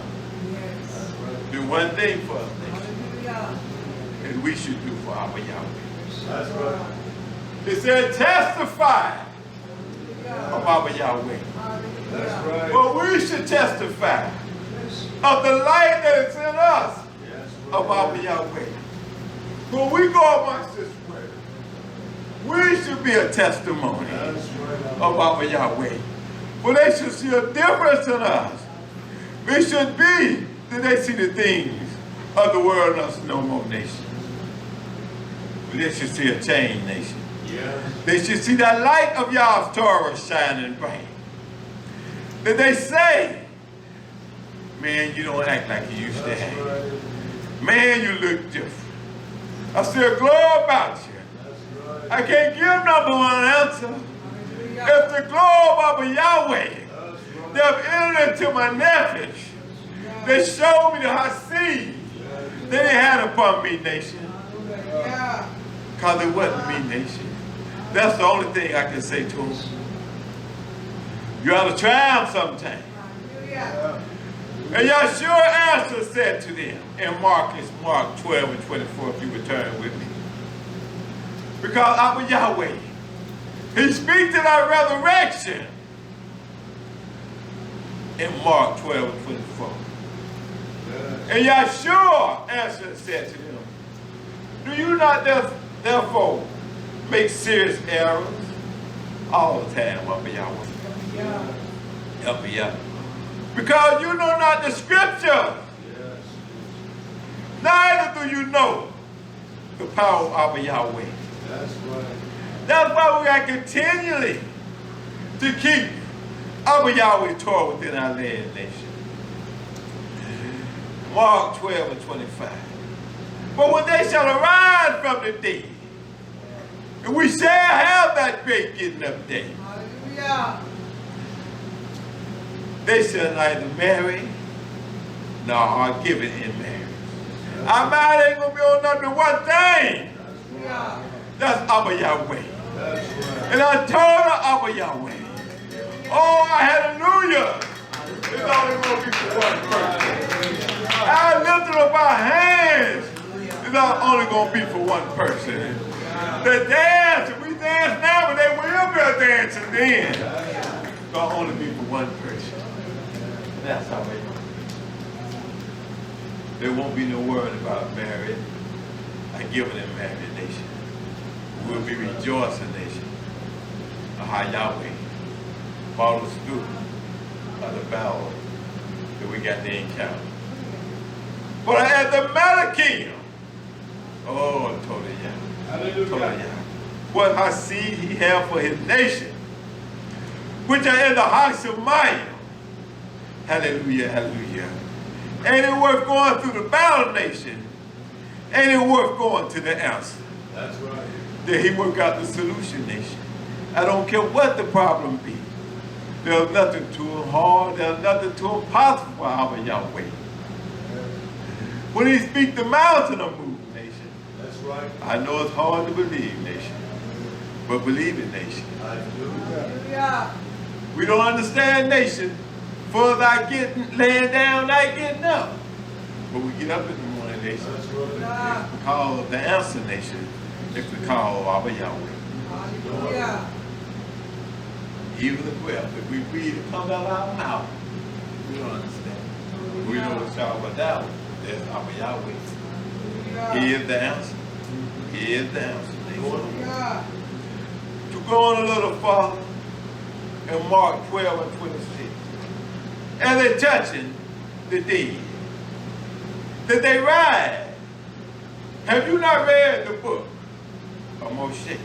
Yes.
do one thing for us, nation,
Hallelujah.
and we should do for Abba Yahweh.
That's right.
He said, testify
Hallelujah.
of Abba Yahweh.
That's right.
But we should testify of the light that is in us
Yes,
of Abba Yahweh. When we go amongst this world, we should be a testimony
That's right.
of Abba Yahweh. For they should see a difference in us. It should be that they see the things of the world in us no more, nation. But they should see a change, nation.
Yes.
They should see that light of Yah's Torah shining bright. That they say, man, you don't act like you used to
That's
act.
right.
Man, you look different. I still glow about you.
That's right.
I can't give number one answer.
Hallelujah.
If the glow of Abba Yahweh,
That's
they have entered into my nephesh, they showed me the Hasid that they had upon me, nation.
Hallelujah.
Because it wasn't me, nation. That's the only thing I can say to them. You ought to try them sometime.
Hallelujah.
And Yeshua answered said to them, in Mark 12 and 24, if you would turn with me. Because Abba Yahweh, he speaks to that resurrection in Mark 12 and 24. And Yeshua answered and said to them, do you not therefore make serious errors all the time, Abba Yahweh?
Yeah.
Abba Yahweh. Because you know not the scripture.
Yes.
Neither do you know the power of our Yahweh.
That's right.
That's why we got continually to keep our Yahweh Torah within our land nation. Mark 12 and 25. But when they shall arise from the dead, and we shall have that great getting up day,
Hallelujah.
they shall neither marry nor are given in marriage. Our mind ain't gonna be on nothing but one thing.
Hallelujah.
That's our Yahweh.
That's right.
And I told her our Yahweh. Oh, hallelujah. It's only gonna be for one person. I lifted up our hands. It's not only gonna be for one person. The dance, we dance now, but they will be dancing then. It's gonna only be for one person. That's how it is. There won't be no word about married, like giving in married nation. We'll be rejoicing nation of how Yahweh follows through by the battle that we got the encounter. But at the Malachi, oh, totally Yah.
Hallelujah.
Totally Yah. What I see he have for his nation, which are in the house of Maya. Hallelujah, hallelujah. Ain't it worth going through the battle nation? Ain't it worth going to the answer?
That's right.
That he work out the solution nation. I don't care what the problem be. There's nothing too hard, there's nothing too impossible for our Yahweh. When he speak the mountain will move, nation.
That's right.
I know it's hard to believe, nation. But believe it, nation.
Hallelujah.
Hallelujah.
We don't understand, nation. For thy getting laying down, thy getting up. But we get up in the morning, nation.
That's right.
Yeah.
It's the call of the answer, nation. It's the call of our Yahweh.
Hallelujah.
Even the breath, if we breathe, it comes out of our mouth. We don't understand. We know it's our doubt. That's our Yahweh. He is the answer. He is the answer.
Hallelujah.
To go on a little farther, in Mark 12 and 26, and they're touching the deed, that they rise. Have you not read the book of Moshe?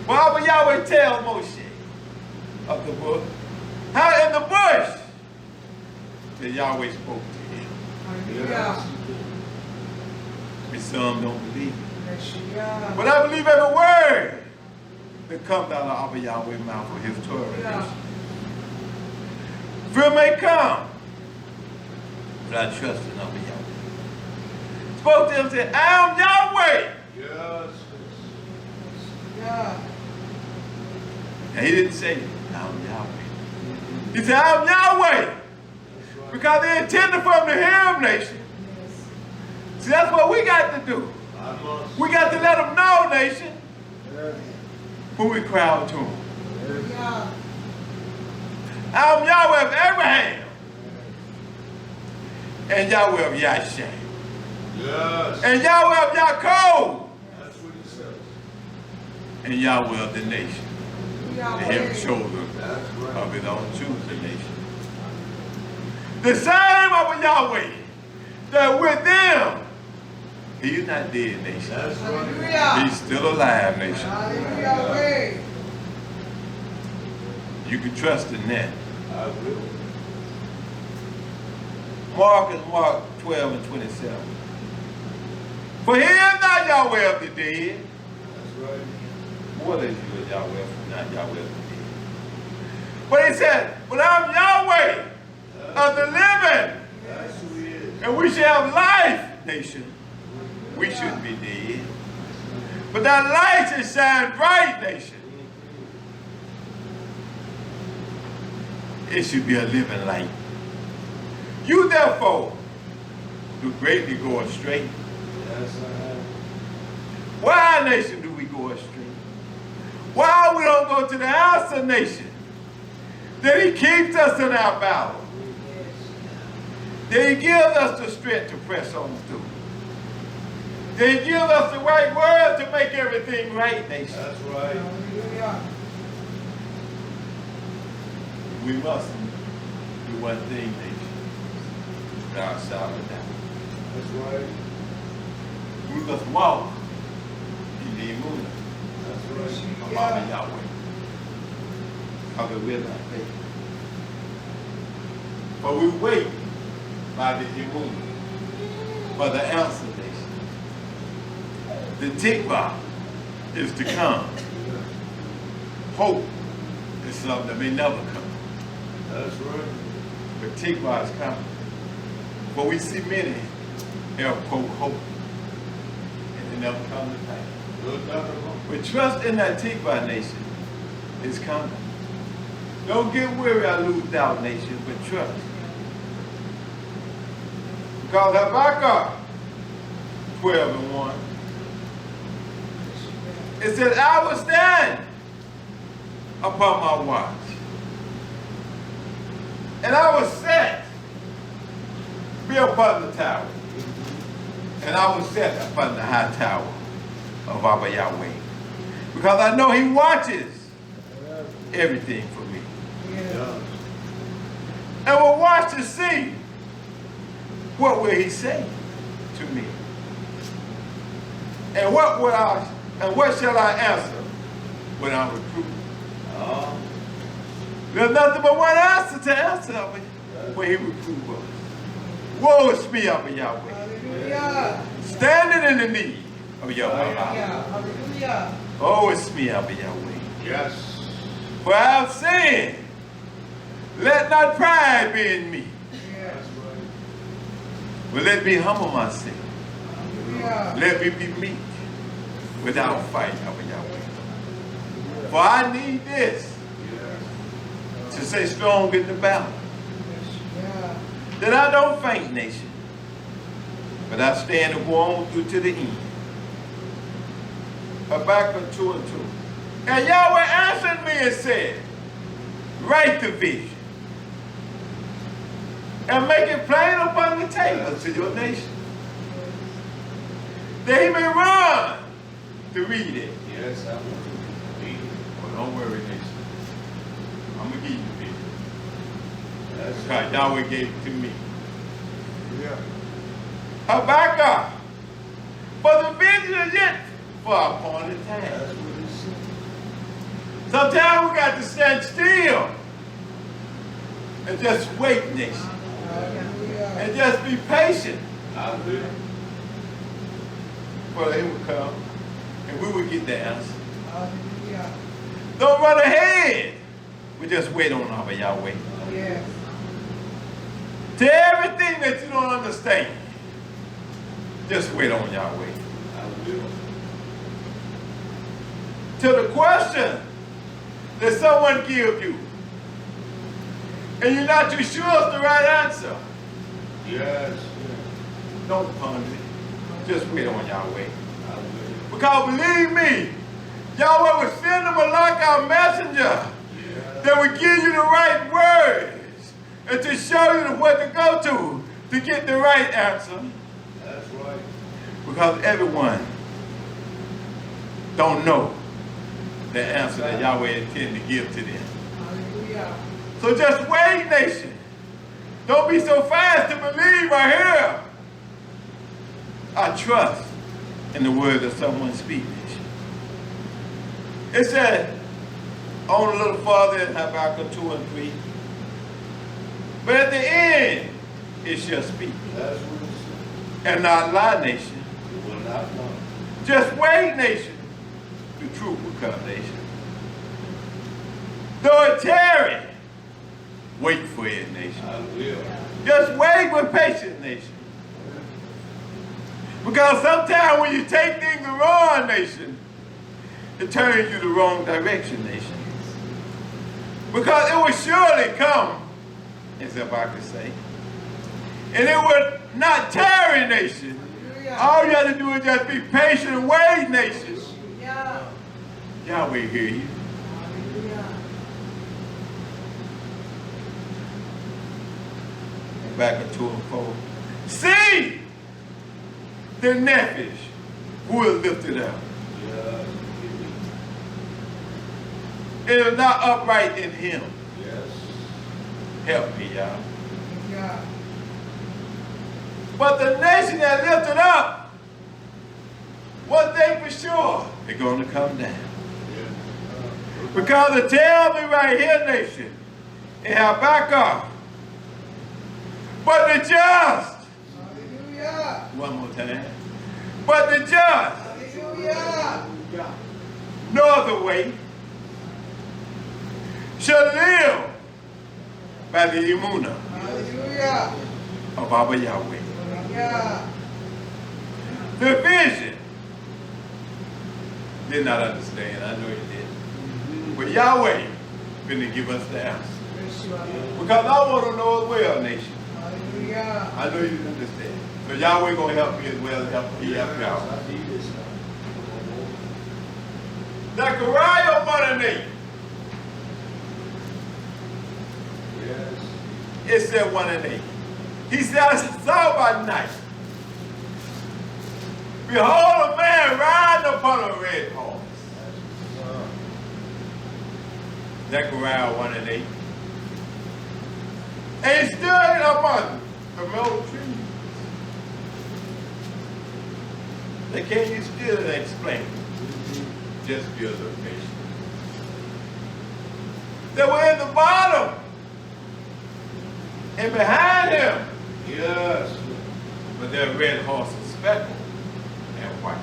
Well, but Yahweh tell Moshe of the book, how in the bush that Yahweh spoke to him.
Hallelujah.
And some don't believe it.
Hallelujah.
But I believe every word that comes out of our Yahweh's mouth for his Torah.
Yeah.
Fear may come, but I trust in our Yahweh. Spoke to him and said, I am Yahweh.
Yes.
Yeah.
And he didn't say, I am Yahweh. He said, I am Yahweh.
That's right.
Because they intended for him to hear him, nation. See, that's what we got to do.
I must.
We got to let them know, nation,
Yes.
when we cry out to him.
Yeah.
I am Yahweh of Abraham and Yahweh of Yahshua
Yes.
and Yahweh of Yaakov
That's what he says.
and Yahweh of the nation. And him
Yahweh.
chosen
That's right.
of his own choosing nation. The same of Yahweh that with them, he is not dead, nation.
That's right.
Hallelujah.
He's still alive, nation.
Hallelujah.
You can trust in that.
I will.
Mark is Mark 12 and 27. For he is not Yahweh of the dead.
That's right.
What is you, Yahweh, not Yahweh of the dead? But he said, but I'm Yahweh of the living.
That's who he is.
And we shall have life, nation. We shouldn't be dead. But that light should shine bright, nation. It should be a living light. You therefore do greatly go astray.
Yes, I have.
Why, nation, do we go astray? Why we don't go to the answer, nation? That he keeps us in our battle. That he gives us the strength to press on through. That he gives us the right words to make everything right, nation.
That's right.
Hallelujah.
We must one thing, nation. Thou shalt not die.
That's right.
We must walk in the moon
That's right.
of our Yahweh. Because we're not faithful. But we wait by the moon for the answer, nation. The tikva is to come. Hope is something that may never come.
That's right.
But tikva is coming. But we see many have quote hope, and it never comes to pass.
Good nothing wrong.
But trust in that tikva, nation, is coming. Don't get weary or lose doubt, nation, but trust. Because Habakkuk 12:1, it says, I will stand upon my watch, and I will set, be upon the tower, and I will set upon the high tower of our Yahweh. Because I know he watches everything for me.
Yeah.
And will watch to see what will he say to me. And what shall I answer when I'm reproved? There's nothing but one answer to answer when he reproved us. Woe is me, Abba Yahweh,
Hallelujah.
standing in the need of Yahweh.
Hallelujah.
Oh, it's me, Abba Yahweh.
Yes.
For I have sinned. Let not pride be in me,
Yes.
That's right.
but let me humble myself.
Hallelujah.
Let me be meek without fight, Abba Yahweh. For I need this
Yes.
to stay strong in the battle.
Yeah.
That I don't faint, nation, but I stand and go on through to the end. Habakkuk 2:2. And Yahweh answered me and said, write the vision and make it plain upon the tables to your nation, that he may run to read it.
Yes, I will.
Well, don't worry, nation. I'm going to give you the vision.
That's
Because Yahweh gave it to me.
Yeah.
Habakkuk, but the vision is yet for a appointed time.
That's what he said.
Sometimes we got to stand still and just wait, nation,
Hallelujah.
and just be patient
I will.
for it would come and we would get the answer.
Hallelujah.
Don't run ahead. We just wait on our Yahweh.
Yes.
To everything that you don't understand, just wait on Yahweh.
I will.
To the question that someone gives you, and you're not too sure it's the right answer,
Yes.
don't ponder it. Just wait on Yahweh.
I will.
Because believe me, Yahweh will send them like our messenger
Yeah.
that will give you the right words and to show you what to go to get the right answer.
That's right.
Because everyone don't know the answer that Yahweh intended to give to them.
Hallelujah.
So just wait, nation. Don't be so fast to believe or hear. I trust in the word of someone speaking. It said, on a little farther in Habakkuk 2:3, but at the end it shall speak,
That's what he said.
and not lie, nation.
It will not lie.
Just wait, nation. The truth will come, nation. Though it tarry, wait for it, nation.
I will.
Just wait with patience, nation. Because sometimes when you take things the wrong, nation, it turns you the wrong direction, nation. Because it will surely come, as if I could say. And it will not tarry, nation.
Hallelujah.
All you have to do is just be patient and wait, nation.
Yeah.
Yahweh hear you.
Hallelujah.
Back at 2 and 4. See the nephesh who is lifted up.
Yeah.
It is not upright in him.
Yes.
Help me, y'all.
Hallelujah.
But the nation that lifted up, one thing for sure, they're going to come down. Because it tells me right here, nation, in Habakkuk, but the just,
Hallelujah.
one more time, but the just,
Hallelujah.
no other way, shall live by the emunah
Hallelujah.
of our Yahweh.
Hallelujah.
The vision, did not understand, I know you did. But Yahweh finna give us the answer.
YHWH.
Because I want to know as well, nation.
Hallelujah.
I know you understand. So Yahweh gonna help me as well as help me help y'all.
I need this now.
Zechariah 1 and 8.
Yes.
It said 1 and 8. He said, I saw by night. Behold, a man riding upon a red horse. Zechariah 1 and 8. And he stood among the myrtle trees. They can't be still and explain. Just be observation. They were in the bottom. And behind him,
Yes.
but their red horses speckled and white.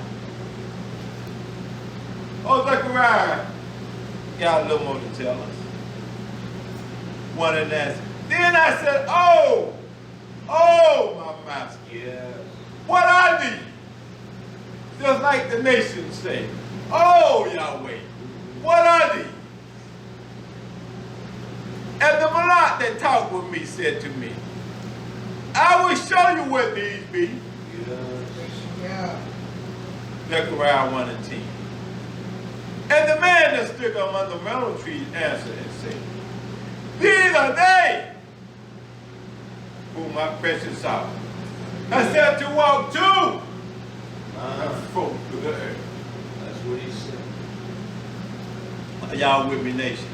Oh, Zechariah got a little more to tell us. One and that. Then I said, oh, my master,
Yes.
what are these? Just like the nations say, oh, Yahweh, what are these? And the Malak that talked with me said to me, I will show you what these be.
Yes.
Zechariah 1 and 10. And the man that stood among the myrtle trees answered and said, these are they whom my precious are. I said to walk to and forth to the earth.
That's what he said.
Are y'all with me, nation?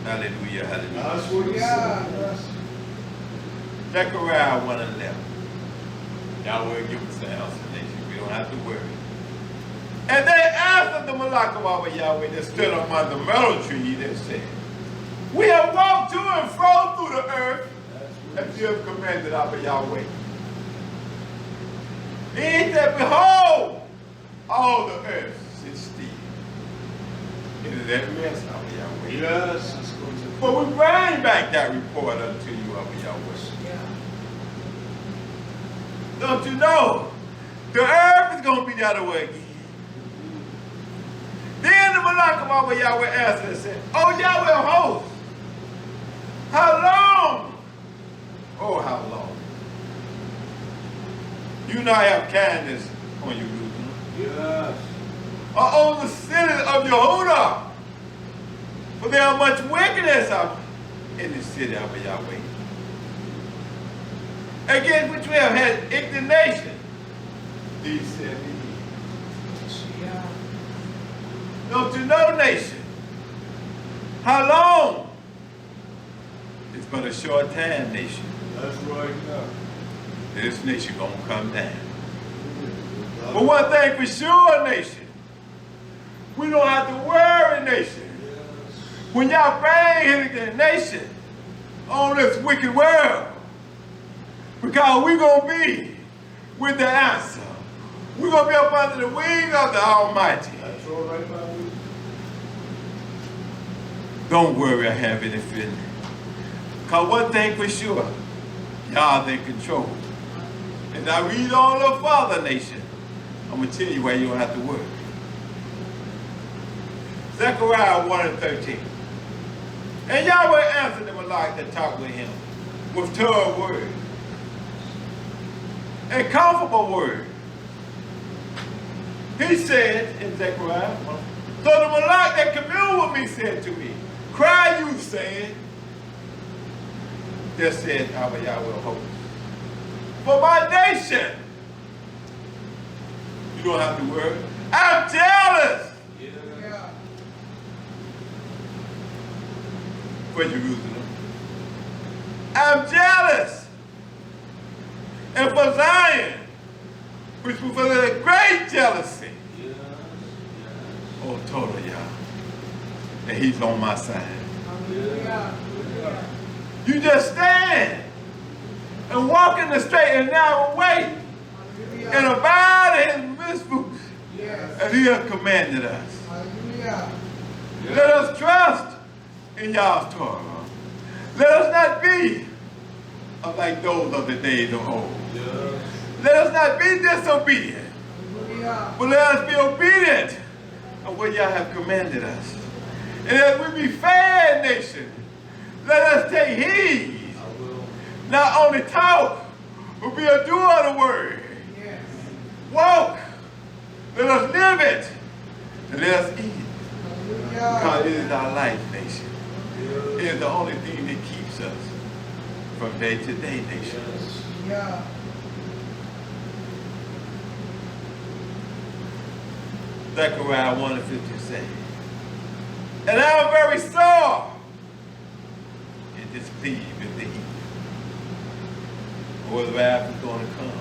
Hallelujah, hallelujah.
That's what he said. Yes.
Zechariah 1 and 11. Y'all will give us the answer, nation. We don't have to worry. And they answered the Malak of our Yahweh that stood among the myrtle tree and said, we have walked to and fro through the earth as you have commanded our Yahweh. He said, behold, all the earth sits still. It is that rest, our Yahweh.
Yes. It's going to.
But we bring back that report unto you, our Yahweh. Don't you know? The earth is going to be that way again. Then the Malak of our Yahweh answered and said, oh, Yahweh of hosts, how long? Oh, how long? You not have kindness on you, Jerusalem.
Yes.
Or on the cities of Yehuda. For there are much wickedness in the city of Yahweh. Against which we have had indignation. These 70 years. Don't you know, nation? How long? It's but a short time, nation.
That's right now.
This nation gonna come down. But one thing for sure, nation, we don't have to worry, nation. When y'all bring the nation on this wicked world, because we're gonna be with the answer. We're gonna be up under the wing of the Almighty.
That's all right, my dude.
Don't worry, I have any feeling. Because one thing for sure, God's in control. As I read on the Father nation, I'm going to tell you why you don't have to worry. Zechariah 1 and 13. And Yahweh answered the Malak that talked with him with Torah words and comfortable words. He said in Zechariah 1, so the Malak that communed with me said to me, cry you, saying, just said our Yahweh hosts, for my nation. You don't have to worry. I'm jealous for Jerusalem. I'm jealous. And for Zion, which was a great jealousy. Oh, Torah, y'all. And he's on my side.
Hallelujah.
You just stand and walk in the straight and narrow way and abide in his mitzvahs
Yes.
as he has commanded us.
Hallelujah.
Let us trust in Yah's Torah. Let us not be like those of the days of old. Let us not be disobedient,
Hallelujah.
but let us be obedient of what Yah have commanded us. And as we be fair nation, let us take heed, not only talk, but be a doer of the word.
Yes.
Walk, let us live it, and let us eat it. Because
Hallelujah.
it is our life, nation. It is the only thing that keeps us from day to day, nation.
Yeah.
Zechariah 1:50 says, and I am very sore and displeased with the heat. For the wrath is going to come.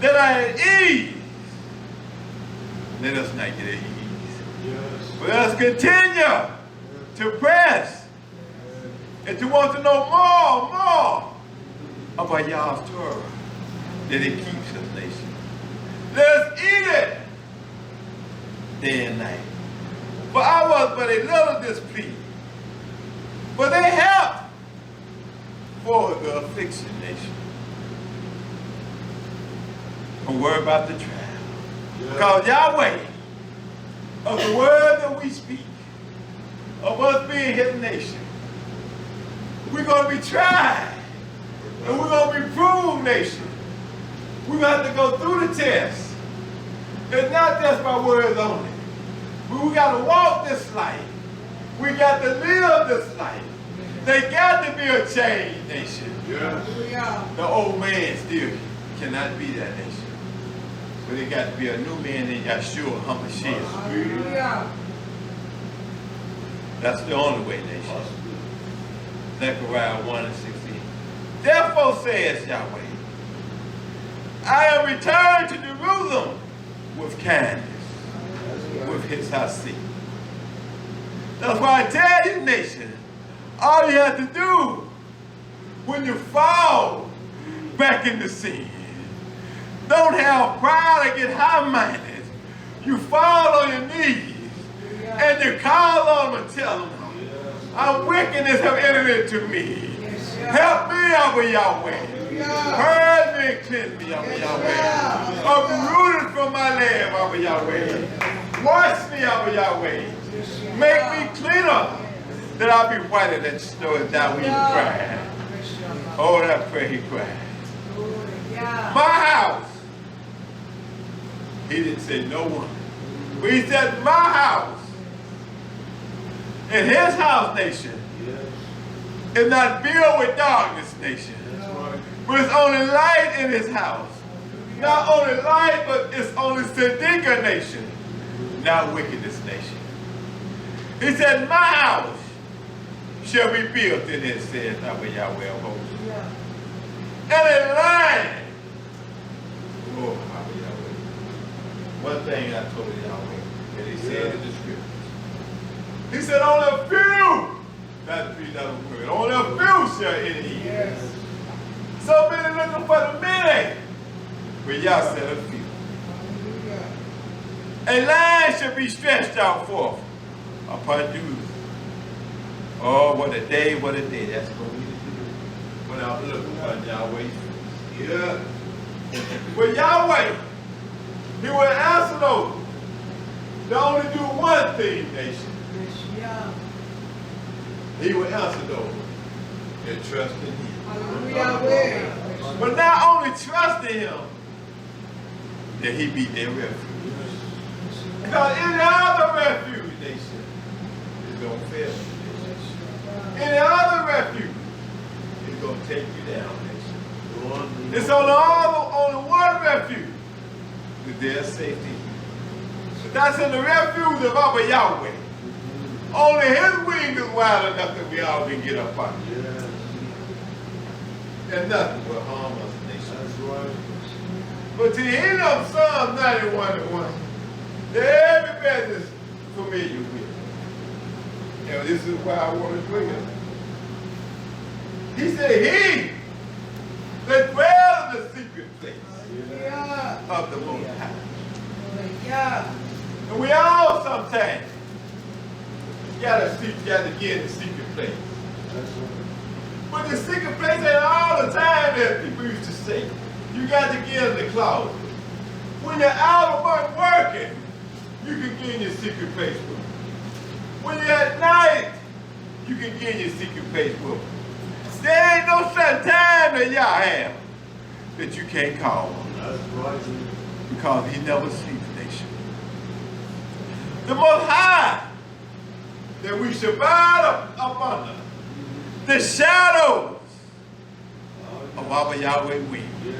That I at ease. Let us not get at ease. But let us continue to press and to want to know more about Yah's Torah, that it keeps us, nation. Let us eat it day and night. For I was but a little displeased. But they help for the affliction, nation. Don't worry about the trial. Because Yahweh, of the word that we speak, of us being his nation, we're going to be tried. And we're going to be proved, nation. We're going to have to go through the test. It's not just by words only. But we got to walk this life. We got to live this life. They got to be a change, nation.
Hallelujah.
The old man still cannot be that nation. But it got to be a new man in YHWH HaMashiach.
Hallelujah.
That's the only way, nation. Zechariah 1:16. Therefore says Yahweh, I am returned to Jerusalem with kindness, with his hassid. That's why I tell you, nation, all you have to do when you fall back in the sin, don't have pride or get high-minded. You fall on your knees and you call on them and tell them, our wickedness have entered into me. Help me, Abba Yahweh. Purge me and cleanse me, Abba Yahweh. Uprooted from my land, Abba Yahweh. Wash me, Abba Yahweh. Make me cleaner, that I be whiter than snow, as thou when you cry. Oh, that prayer he cried. My house. He didn't say no one. But he said my house. And his house, nation, is not built with darkness, nation. But it's only light in his house. Not only light, but it's only Siddiqah nation, not wickedness nation. He said, my house shall be built in it, says Yahweh of hosts. And in line. Oh, Yahweh. One thing I told Yahweh, that he said in the scriptures. He said, only a few, not 3,000 words, only a few shall enter in.
Yes.
So many looking for the many, but Yah said a few. A line shall be stretched out forth upon you. Oh, what a day, what a day. That's what we need to do. When I look upon Yahweh's face. Yeah. But Yahweh, he will answer those that only do one thing, nation. He will answer those that trust in him.
Hallelujah.
But not only trust in him, that he be their refuge. Because any other refuge, nation, is going to fail you. Any other refuge is going to take you down, nation. It's only one refuge that there's safety. But that's in the refuge of Abba Yahweh. Only his wing is wide enough that we all can get up on it. and nothing will harm us, nation.
That's right.
But to end up Psalm 91 and 1, that everybody is familiar with. And this is why I want to bring it. He said, he that dwells in the secret place
Hallelujah.
of the Most High.
Hallelujah.
And we all sometimes gotta get in the secret place.
That's right.
But the secret place ain't all the time that people used to say. You got to get in the closet. When you're out of work working, you can get in your secret place with them. When you're at night, you can get in your secret place with them. There ain't no certain time that y'all have that you can't call him.
That's right.
Because he never sleeps, nation. The Most High that we should abide up under the shadows of our Yahweh wing.
Yes.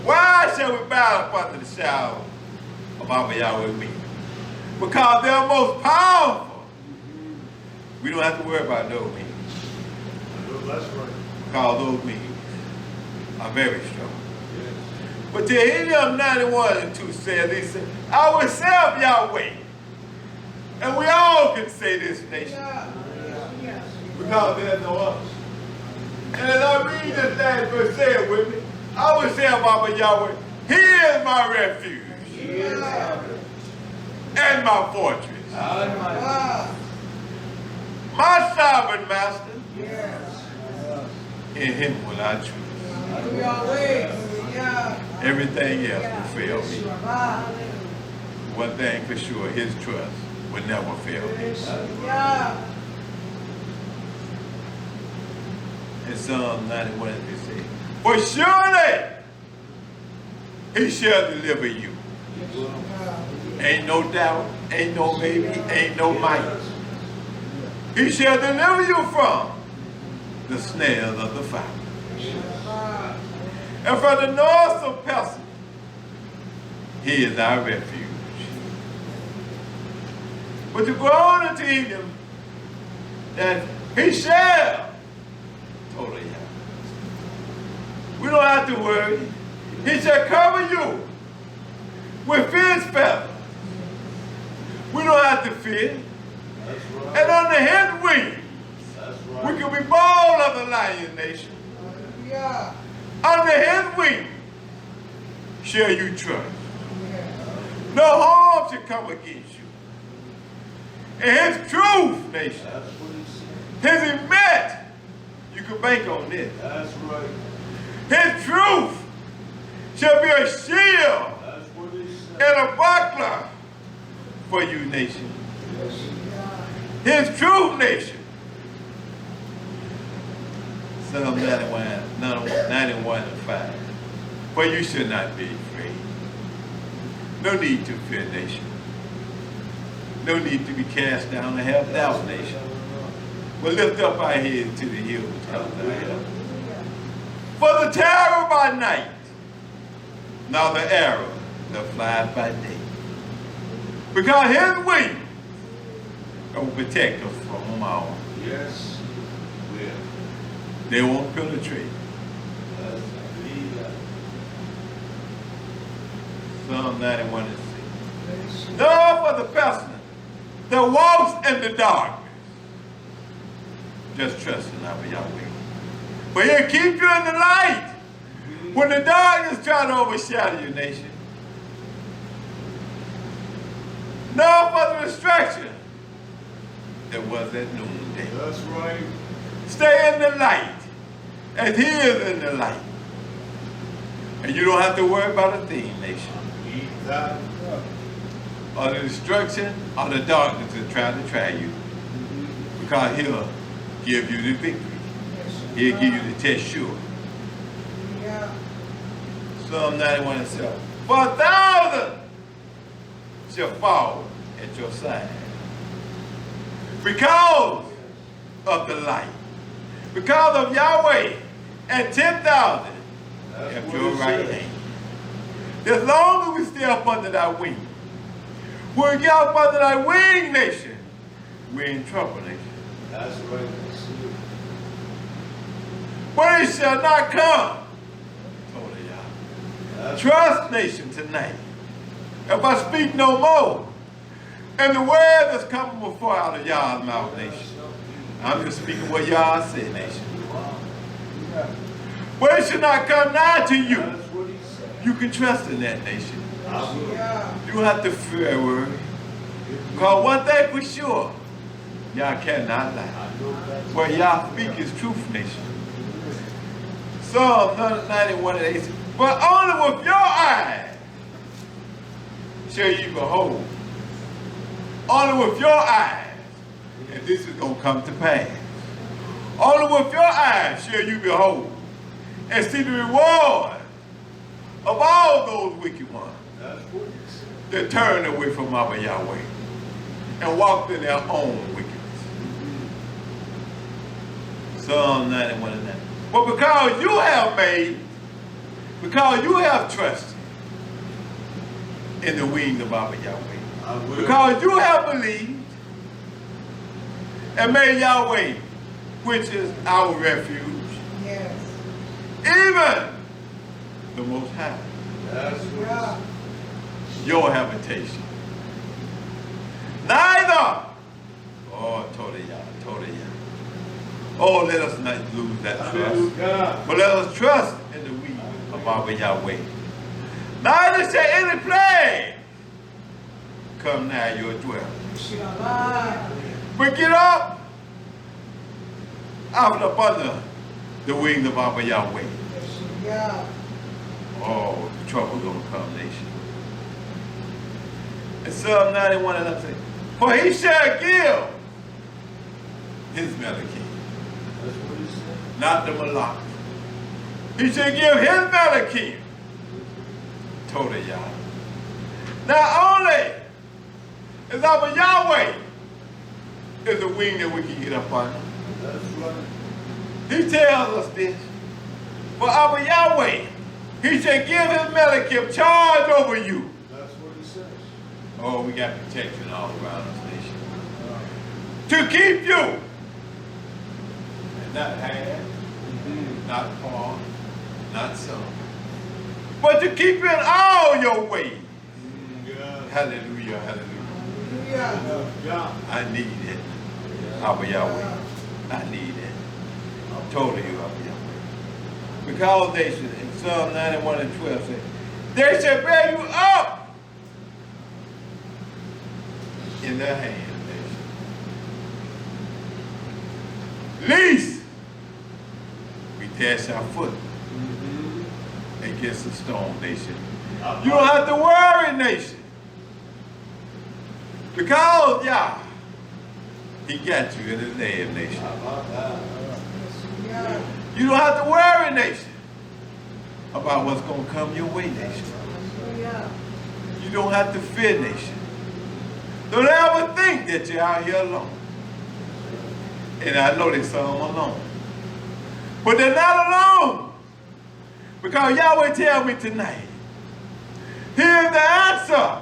Why shall we bow up under the shadow of our Yahweh wing? Because they're most powerful. We don't have to worry about those wings.
That's right.
Because those wings are very strong.
Yes.
But Tehillim 91 and 2 says, he said, I will serve Yahweh. And we all can say this, nation.
Hallelujah.
Because there's no others. And as I read this last verse, say it with me. I will say about Yahweh, he is my refuge
Hallelujah.
and my fortress.
Wow.
My sovereign master,
Yes.
in him will I trust.
Hallelujah. Hallelujah.
Everything else will fail me.
Hallelujah.
One thing for sure, his trust will never fail me.
Hallelujah.
In Psalm 91, it says, for surely he shall deliver you. Ain't no doubt, ain't no maybe, ain't no might. He shall deliver you from the snares of the fowler. And from the noise of pestilence, he is our refuge. But to go on into him, that he shall totally have. We don't have to worry. He shall cover you with his feathers. We don't have to fear.
That's right.
And under his wings,
That's
we
right.
can be bold of the lion nation.
Hallelujah.
Under his wings shall you trust. No harm shall come against you. And his truth, nation,
That's what he said.
his emet, you can bank on this.
That's right.
His truth shall be a shield
That's what he said.
and a buckler for you, nation.
Yes.
His truth, nation. Psalm 91 and 5. For you should not be afraid. No need to fear, nation. No need to be cast down and have doubt, nation. But lift up our heads to the hills which comes our help. For the terror by night, nor the arrow that flies by day. Because his wings will protect us from them all.
Yes. Will.
They won't penetrate.
That's believe that.
Psalm 91 and 6. Nor for the pestilence that walks in the darkness. Just trust in our Yahweh. But he'll keep you in the light when the darkness try to overshadow your nation. Nor for the distraction that was at noonday.
That's right.
Stay in the light as he is in the light. And you don't have to worry about a thing, nation.
Eat that.
Or the destruction or the darkness that try to try you. Because he'll give you the victory. He'll give you the test sure.
Yeah.
Psalm 91 and 7. For 1,000 shall fall at your side. Because of the light. Because of Yahweh. And 10,000 at your right hand. As long as we stay up under thy wing. When we get up under thy wing, nation, we're in trouble, nation.
That's right.
but it shall not come. Told y'all.
That's
Trust, nation, tonight. If I speak no more, and the word that's coming before out of y'all's mouth, nation, I'm just speaking what y'all say, nation. But it should not come nigh to you.
That's what he said.
You can trust in that, nation.
I will.
Yeah.
You don't have to fear a word. Because one thing for sure, y'all cannot lie.
I know that's
What y'all speak is truth, nation. Psalm 91 and 8 says, but only with your eyes shall you behold. Only with your eyes, and this is going to come to pass. Only with your eyes shall you behold and see the reward of all those wicked ones
That's what he said.
that turned away from our Yahweh and walked in their own wickedness. Psalm 91 and 9. But because you have trusted in the wing of our Yahweh,
I will.
because you have believed and made Yahweh, which is our refuge,
Yes.
even the Most High,
That's what
Yeah.
your habitation. Neither, oh, oh, let us not lose that
he said.
trust,
Hallelujah.
but let us trust in the wing of our Yahweh. Neither shall any plague come nigh your dwelling.
Shabbat.
But get up out up under the wing of our Yahweh.
Yeah.
Oh, trouble gonna come, nation. And Psalm 91 and I say, for he shall give his Malachim,
That's what he said.
not the Malach. He shall give his Malachim. Told y'all. Not only is our Yahweh is a wing that we can get up under.
That's right.
He tells us this. For our Yahweh, he shall give his Malachim charge over you.
That's what he says.
Oh, we got protection all around this nation. To keep you. And not half, not part, not some. But to keep you in all your ways.
God.
Hallelujah, hallelujah.
Hallelujah.
Yeah.
I need it. Our Yahweh. I need it. I'm told you, our Yahweh. Because nation in Psalm 91 and 12 says, they shall bear you up in their hand, nation. Least we dash our foot against the stone, nation. You don't have to worry, nation. Because, Yah, he got you in his name, nation.
How about that?
Yeah.
You don't have to worry, nation, about what's going to come your way, nation.
Yeah.
You don't have to fear, nation. Don't ever think that you're out here alone. And I know they some alone. But they're not alone. Because Yahweh tell me tonight, here's the answer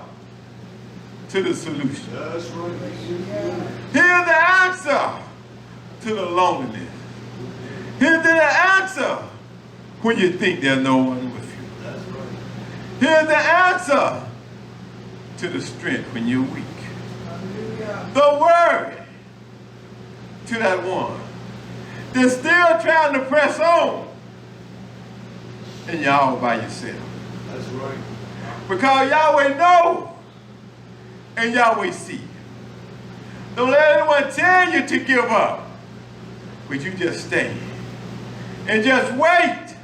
to the solution.
That's right.
Here's the answer to the loneliness. Here's the answer when you think there's no one with you.
That's right.
Here's the answer to the strength when you're weak.
Hallelujah.
The worry to that one that's still trying to press on and you're all by yourself.
That's right.
Because Yahweh knows and Yahweh sees. Don't let anyone tell you to give up, but you just stay and just wait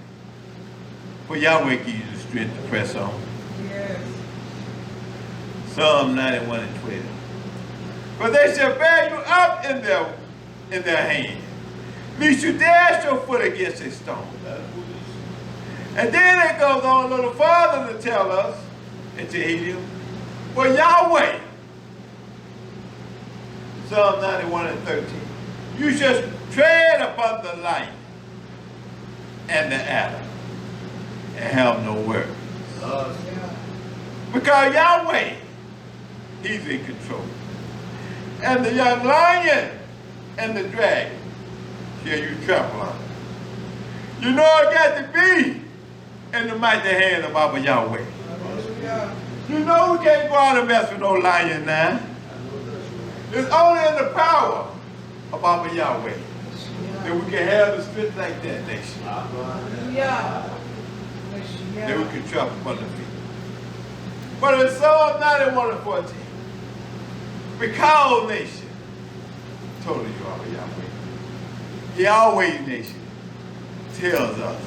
for Yahweh to give you the strength to press on.
Yes.
Psalm 91 and 12. For they shall bear you up in their hand, lest you dash your foot against a stone.
That's what he said.
And then it goes on a little further to tell us, and to heal you, for Yahweh, Psalm 91 and 13, you shall tread upon the light and the adder, and have no worry.
Yeah.
Because Yahweh, he's in control. And the young lion and the dragon shall you trample on. You know it got to be in the mighty hand of our Yahweh.
Hallelujah.
You know we can't go out and mess with no lion now. It's only in the power of our Yahweh that we can have the strength like that nation.
Hallelujah.
That we can trample upon the feet. But in Psalm 91:14, because nation, totally you are Yahweh. Yahweh nation tells us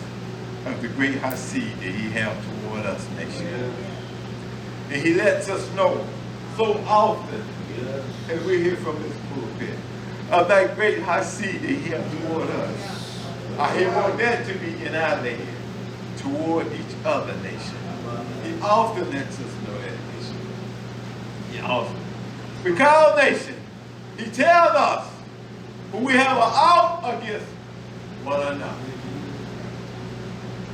of the great Hasid that he has toward us nation. And he lets us know so often as we hear from this pulpit of that great Hasid that he has toward us. I want that to be in our land toward each other nation. He often lets us know that nation. He often. Because nation, he tells us when we have an ought against one another.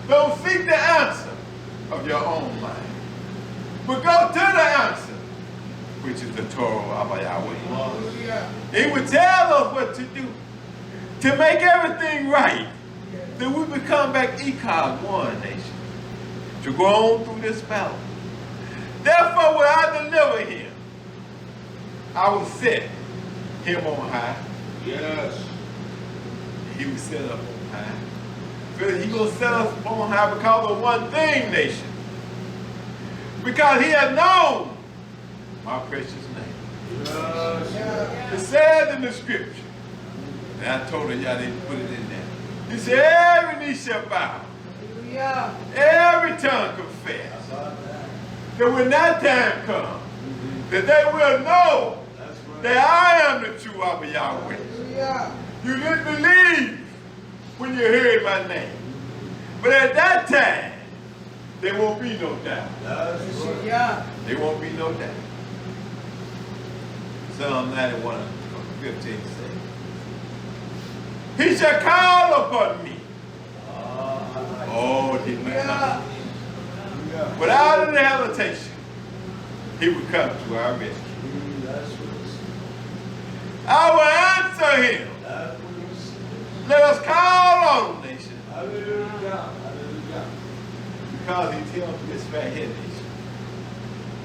Don't seek the answer of your own mind, but go to the answer, which is the Torah of Yahweh.
Hallelujah.
He would tell us what to do to make everything right, that we become back Echad, one nation, to go on through this battle. Therefore, will I deliver him? I will set him on high.
Yes.
He will set up on high. He will set us on high because of one thing, nation. Because he has known my precious name.
Yes.
It says in the scripture, and I told her y'all didn't put it in there. He said, every knee shall bow,
Hallelujah.
every tongue confess, that when that time comes, that they will know that I am the true Abba Yahweh.
Hallelujah.
You didn't believe when you heard my name. But at that time, there won't be no doubt.
Hallelujah.
There won't be no doubt. Psalm 91:15 says, he shall call upon me. Oh, he may not. Without any hesitation, he would come to our rescue. I will answer him. Let us call on the nation.
Hallelujah.
Because he tells me this right here, nation.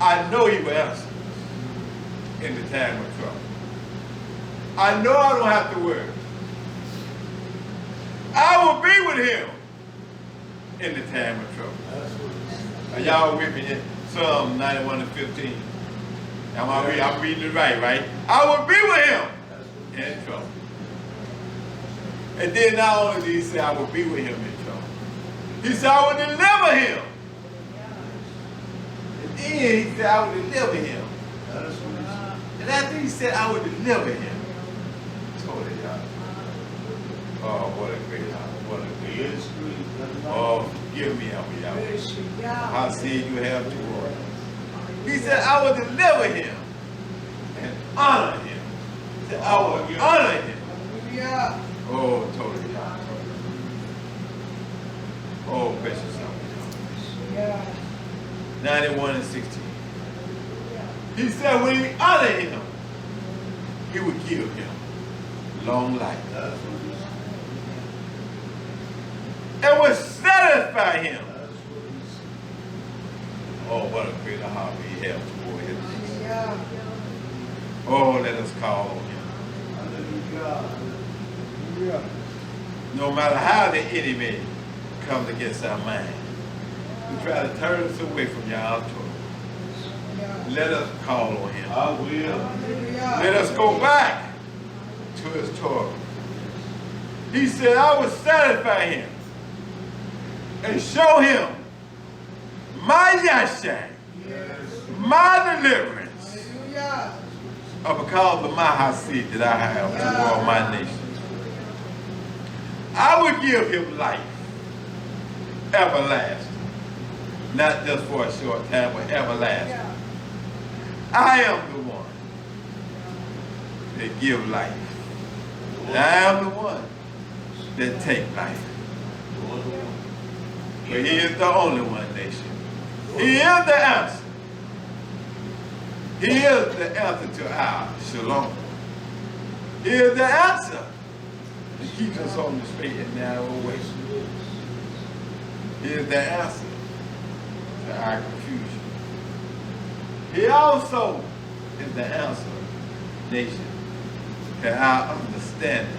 I know he will answer us in the time of trouble. I know I don't have to worry. I will be with him in the time of trouble. Are y'all with me in Psalm 91:15? I'm reading it right? I will be with him in trouble. And then not only did he say, I will be with him in trouble, he said, I will deliver him. And then he said, I will deliver him. And after he said, I will deliver him, told it y'all. Oh, what a great honor. What a great honor. Oh, forgive me, Abba Yahweh. How sin you have toward us. He said, I will deliver him and honor him. He said, I will honor him.
Hallelujah.
Oh, totally. Oh, precious Abba Yahweh. 91:16. He said, when he honor him, he would give him long life. And would satisfy him. Oh, what a great heart we have toward him. Oh, let us call on him. No matter how the enemy comes against our mind, we try to turn us away from y'all Torah. Let us call on him.
I will.
Let us go back to his Torah. He said, I will satisfy him and show him my yashai, my deliverance, because of my hasid that I have toward my nation. I will give him life, everlasting, not just for a short time, but everlasting. I am the one that give life. And I am the one that take life. But he is the only one, nation. He is the answer. He is the answer to our shalom. He is the answer that keeps us on the straight and narrow way. He is the answer to our confusion. He also is the answer, nation, to our understanding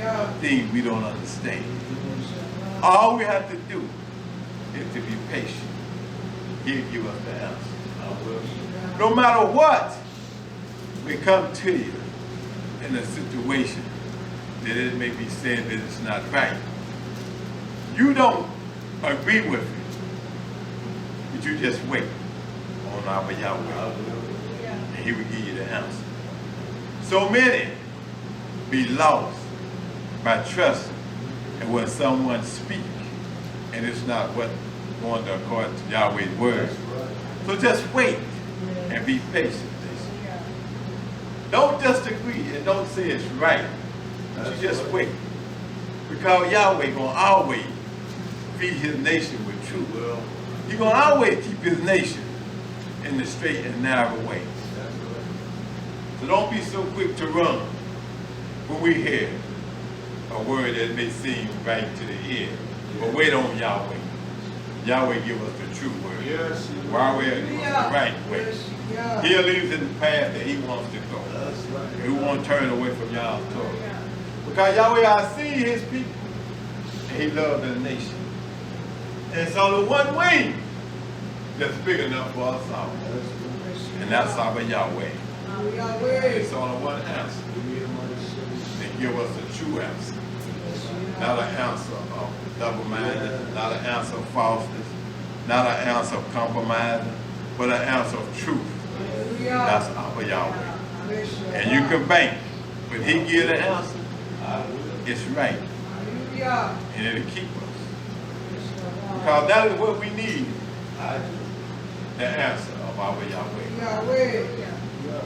of things we don't understand. All we have to do is to be patient. He'll give us the answer. No matter what we come to you in a situation that it may be said that it's not right, you don't agree with it, but you just wait on our Yahweh, and He will give you the answer. So many be lost by trusting in when someone speaks, and it's not what going according to Yahweh's word. So just wait and be patient. Don't just agree and don't say it's right, but you just wait. Because Yahweh gonna always feed His nation with truth. He's gonna always keep His nation in the straight and narrow way. So don't be so quick to run when we hear a word that may seem right to the ear. But wait on Yahweh. Yahweh give us the true word.
Yes.
Yahweh give us the right way. He'll lead us in the path that He wants to go.
That's right.
We won't turn away from Yahweh's Torah. Because Yahweh I see His people, and He loves the nation. And it's only one wing that's big enough for us all. And that's our Yahweh. It's only one answer. They give us a true answer. Not an answer of double-minded, not an answer of falseness, not an answer of compromising, but an answer of truth. That's our Yahweh. And you can bank. When He gives the answer, it's right. And it'll keep us. Because that is what we need. The answer of our Yahweh.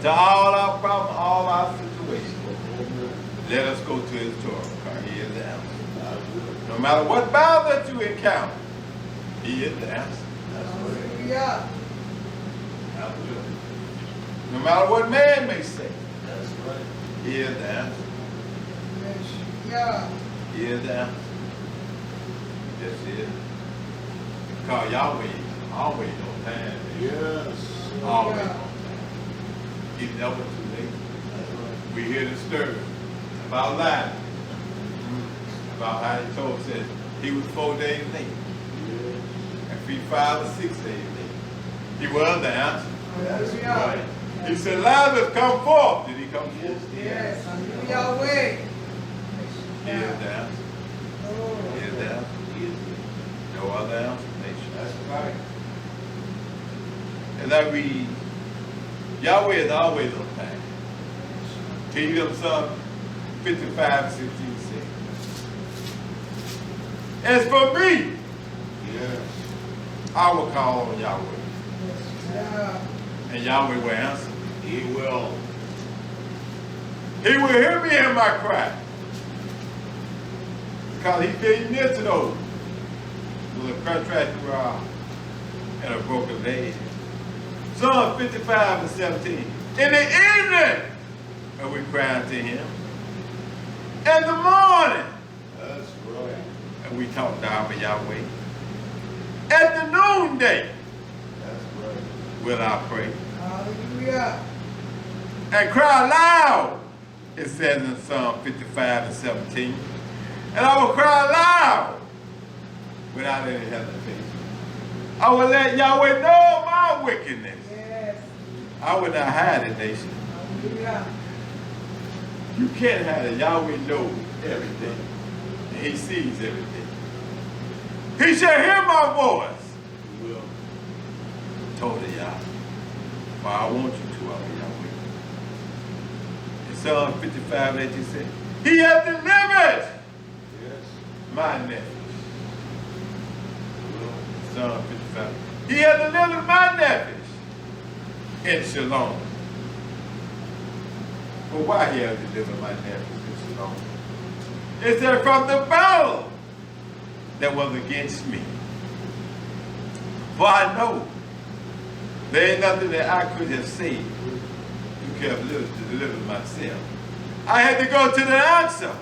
To all our problems, all our situations, let us go to His Torah, because He is the answer. No matter what battle that you encounter, He is the answer. No matter what man may say, He is the answer. He is the answer. Yes, is. Because Yahweh always on time.
Yes.
Always on time. He's never too late. We hear the story about Elijah, about how He told us that he was 4 days late, and 3, 5, or 6 days late. He was the answer. Right. He said, Lazarus, come forth. Did he come forth?
Yes. Yahweh.
He is the answer. He is the answer. No other answer. That's right. As I read, Yahweh is always on time. Kingdom Psalm 55, 16, 6. As for me,
Yes.
I will call on Yahweh. And Yahweh will answer.
He will.
He will hear me in my cry. Because He came near to those with a contracted rod and a broken leg. Psalm 55 and 17. In the evening, and we cry to Him. In the morning,
That's right.
and we talk to our Yahweh. At the noonday,
That's right.
will I pray.
Hallelujah.
And cry loud, it says in Psalm 55 and 17. And I will cry loud without any hesitation. I will let Yahweh know my wickedness.
Yes.
I will not hide it, nation.
Hallelujah.
You can't hide it. Yahweh knows everything. And He sees everything. He shall hear my voice.
He will.
Told it, Yah. For I want you to, our Yahweh. In Psalm 55, 18 said, He hath delivered
Yes.
my nephesh.
He will.
Psalm 55. He hath delivered my nephesh in Shalom. But why He hath delivered my nephesh in Shalom? It said from the battle that was against me. For I know there ain't nothing that I could have said to have delivered myself. I had to go to the answer.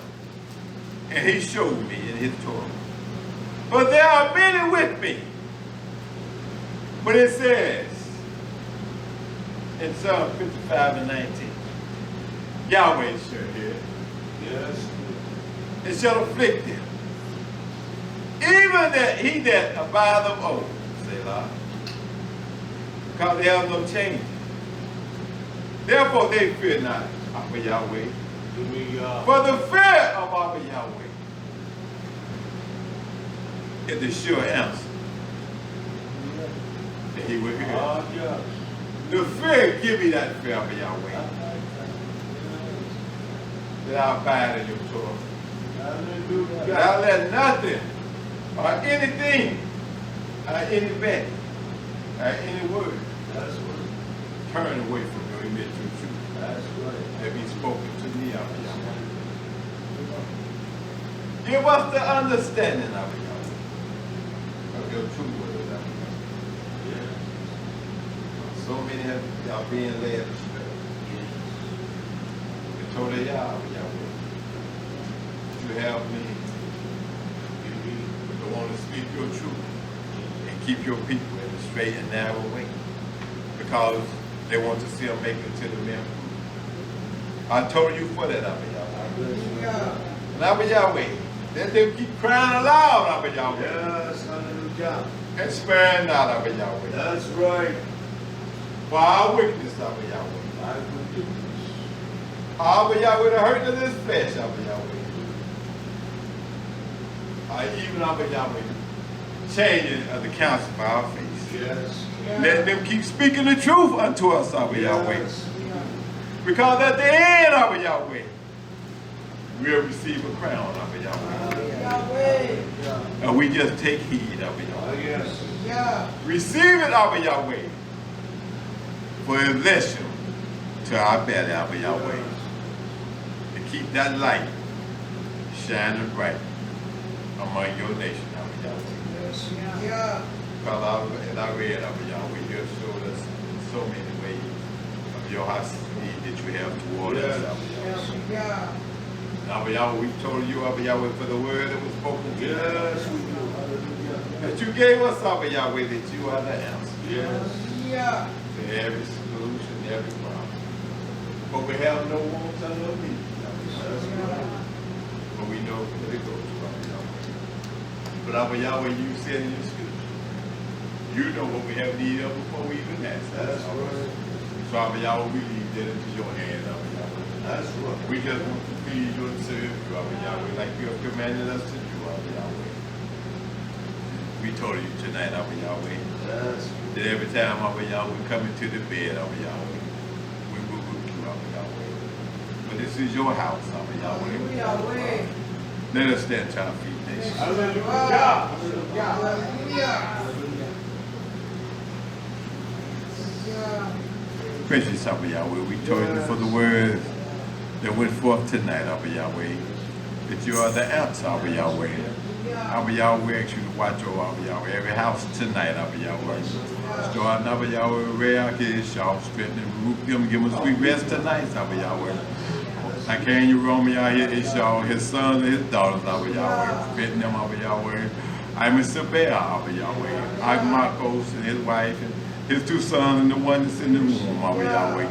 And He showed me in His Torah. But there are many with me. But it says in Psalm 55 and 19, Yahweh shall hear.
Yes.
It shall afflict him. Even that he that abideth of old, Selah, because they have no change. Therefore they fear not Abba Yahweh. For the fear of Abba Yahweh is the sure answer that he will hear. The fear, give me that fear of Yahweh. That I abide in your Torah. That I let nothing or anything or any event or any word turn away from your image of truth. That be spoken to me of Yahweh. Give us the understanding of Yahweh, of your true word of Yahweh. So many are being led astray. The Torah Yahweh. You have me. You want to speak your truth and keep your people in the straight and narrow way because they want to see them make it to the middle. I told you for that, Abba Yahweh. And Abba Yahweh, let them keep crying aloud, Abba Yahweh.
Yes, hallelujah.
And sparing not, Abba Yahweh.
That's right.
For our weakness, Abba Yahweh.
My forgiveness.
Abba Yahweh, the hurt of this flesh, Abba Yahweh. Even Abba Yahweh, changing of the counsel of our face.
Yes.
Let them keep speaking the truth unto us, Abba Yahweh.
Yes.
Because at the end, Abba Yahweh, we'll receive a crown, Abba Yahweh.
Yahweh.
And we just take heed, Abba Yahweh.
Yes.
Yeah.
Receive it, Abba Yahweh, for a blessing to our belly, Abba Yahweh. To keep that light shining bright among your nation, Abba Yahweh.
Yes.
Yeah.
Because as I read, Abba Yahweh, you have showed us in so many ways of your hostility that you have toward us, Abba Yahweh.
Yeah.
Abba Yahweh, we told you, Abba Yahweh, for the word that was spoken to
Yes,
us.
we do. Hallelujah.
That you gave us, Abba Yahweh, that you are the answer
Yes.
Yeah.
to every solution, every problem. But we have no wants and no needs,
That's right.
but we know where to go to, Abba Yahweh. But Abba Yahweh, you said in your scripture, you know what we have need of before we even ask.
That's right.
So Abba Yahweh, we leave that into your hands, Abba Yahweh.
That's right.
We just want to feed you and serve you, Abba Yahweh, like you have commanded us to do, Abba Yahweh. We told you tonight, Abba Yahweh,
Yes.
that every time, Abba Yahweh, we come into the bed, Abba Yahweh, we will look you, Abba Yahweh. But this is your house, Abba Yahweh.
Yahweh.
Let us stand to our feet, nation.
Hallelujah.
Hallelujah. Yeah.
Precious Abba Yahweh, we told you for the words that went forth tonight, Abba Yahweh, that you are the answer, Abba Yahweh. Abba Yahweh, we ask you to watch over, Abba Yahweh, every house tonight, Abba Yahweh. Starting, Abba Yahweh, YHWH, strengthen and root them, give them sweet rest tonight, Abba Yahweh. I can't you roam me out here, Ishal, his sons and his daughters, Abba Yahweh, strengthen them, Abba Yahweh. I'm a Sabea, Abba Yahweh, Agmakos and his wife, and his two sons and the one that's in the room, Abba Yahweh.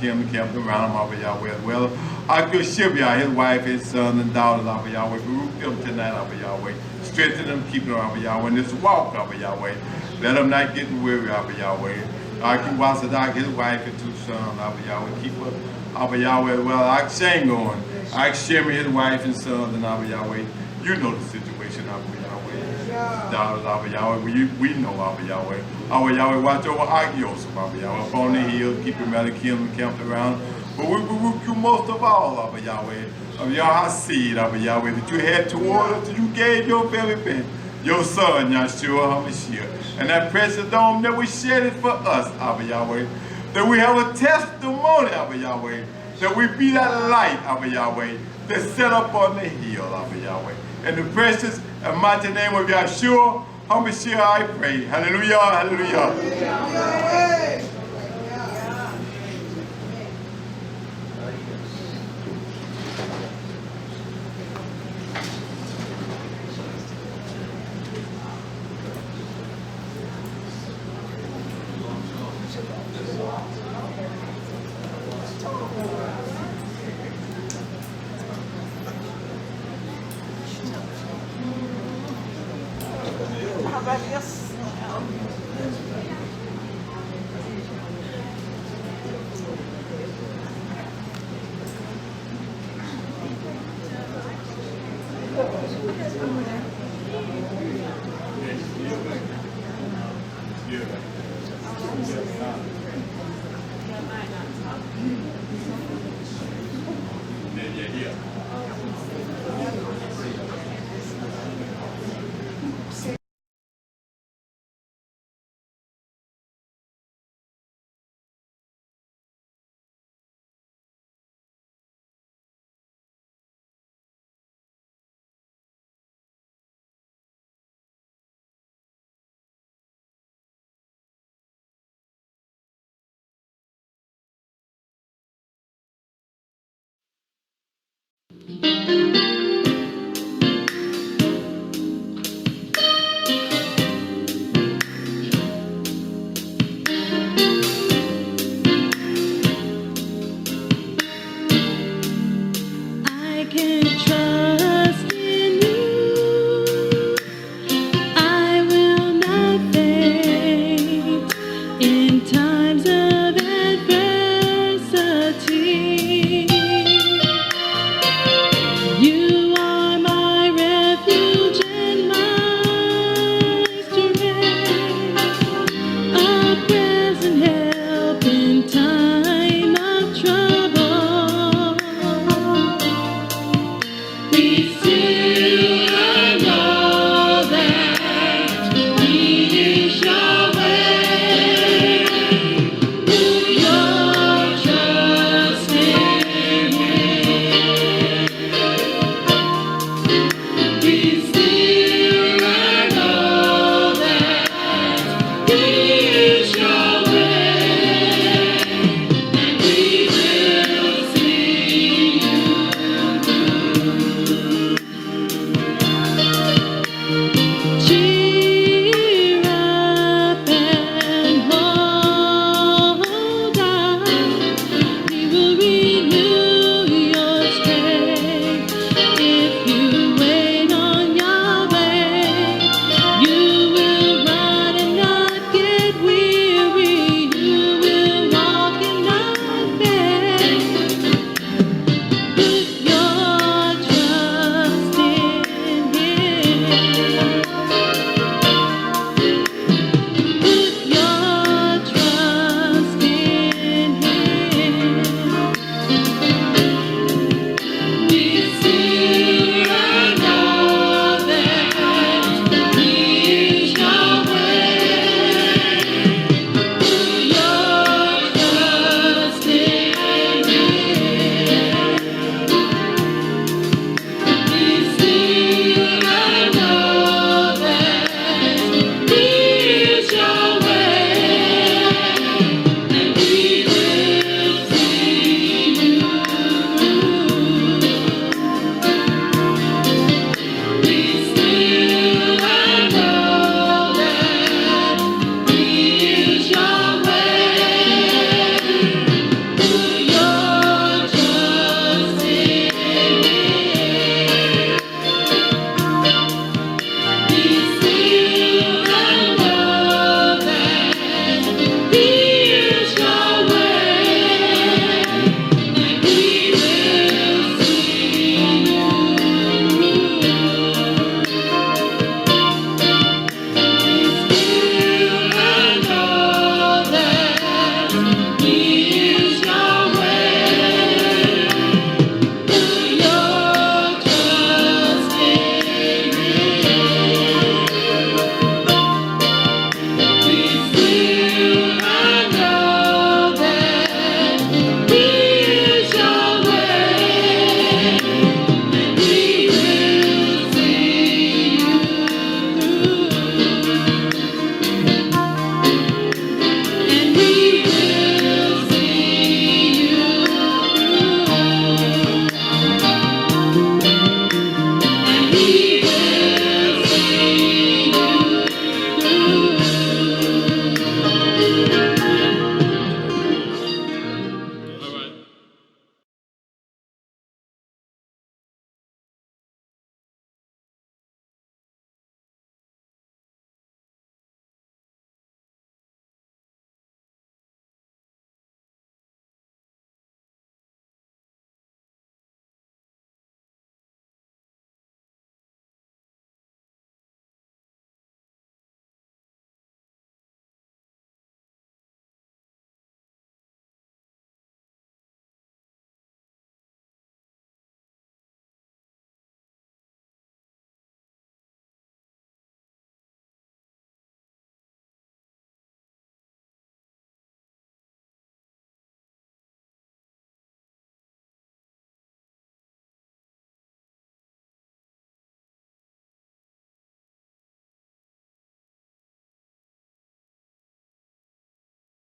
Keep camped around him, Abba Yahweh, as well. Shibia, his wife, his son and daughters, Abba Yahweh. Root them tonight, Abba Yahweh. Strengthen them, keep them, Abba Yahweh. In this walk, Abba Yahweh. Let them not get weary, Abba Yahweh. Wasadak, his wife and two sons, Abba Yahweh. Keep up, Abba Yahweh. Well, Akshangon, Akshemi, his wife and sons, and Abba Yahweh. You know the situation, Abba Yahweh. Daughters, Abba Yahweh. We know, Abba Yahweh. Abba Yahweh, watch over Agios, Abba Yahweh. Up on the hills, keep your Melikim camped around. But we rebuke you most of all, Abba Yahweh, of your Hasid, Abba Yahweh, that you had toward us, you gave your very best, your son, YHWH HaMashiach. And that precious dome that we shed it for us, Abba Yahweh, that we have a testimony, Abba Yahweh, that we be that light, Abba Yahweh, that's set up on the hill, Abba Yahweh. In the precious and mighty name of YHWH HaMashiach, I pray. Hallelujah, hallelujah.
Yahweh.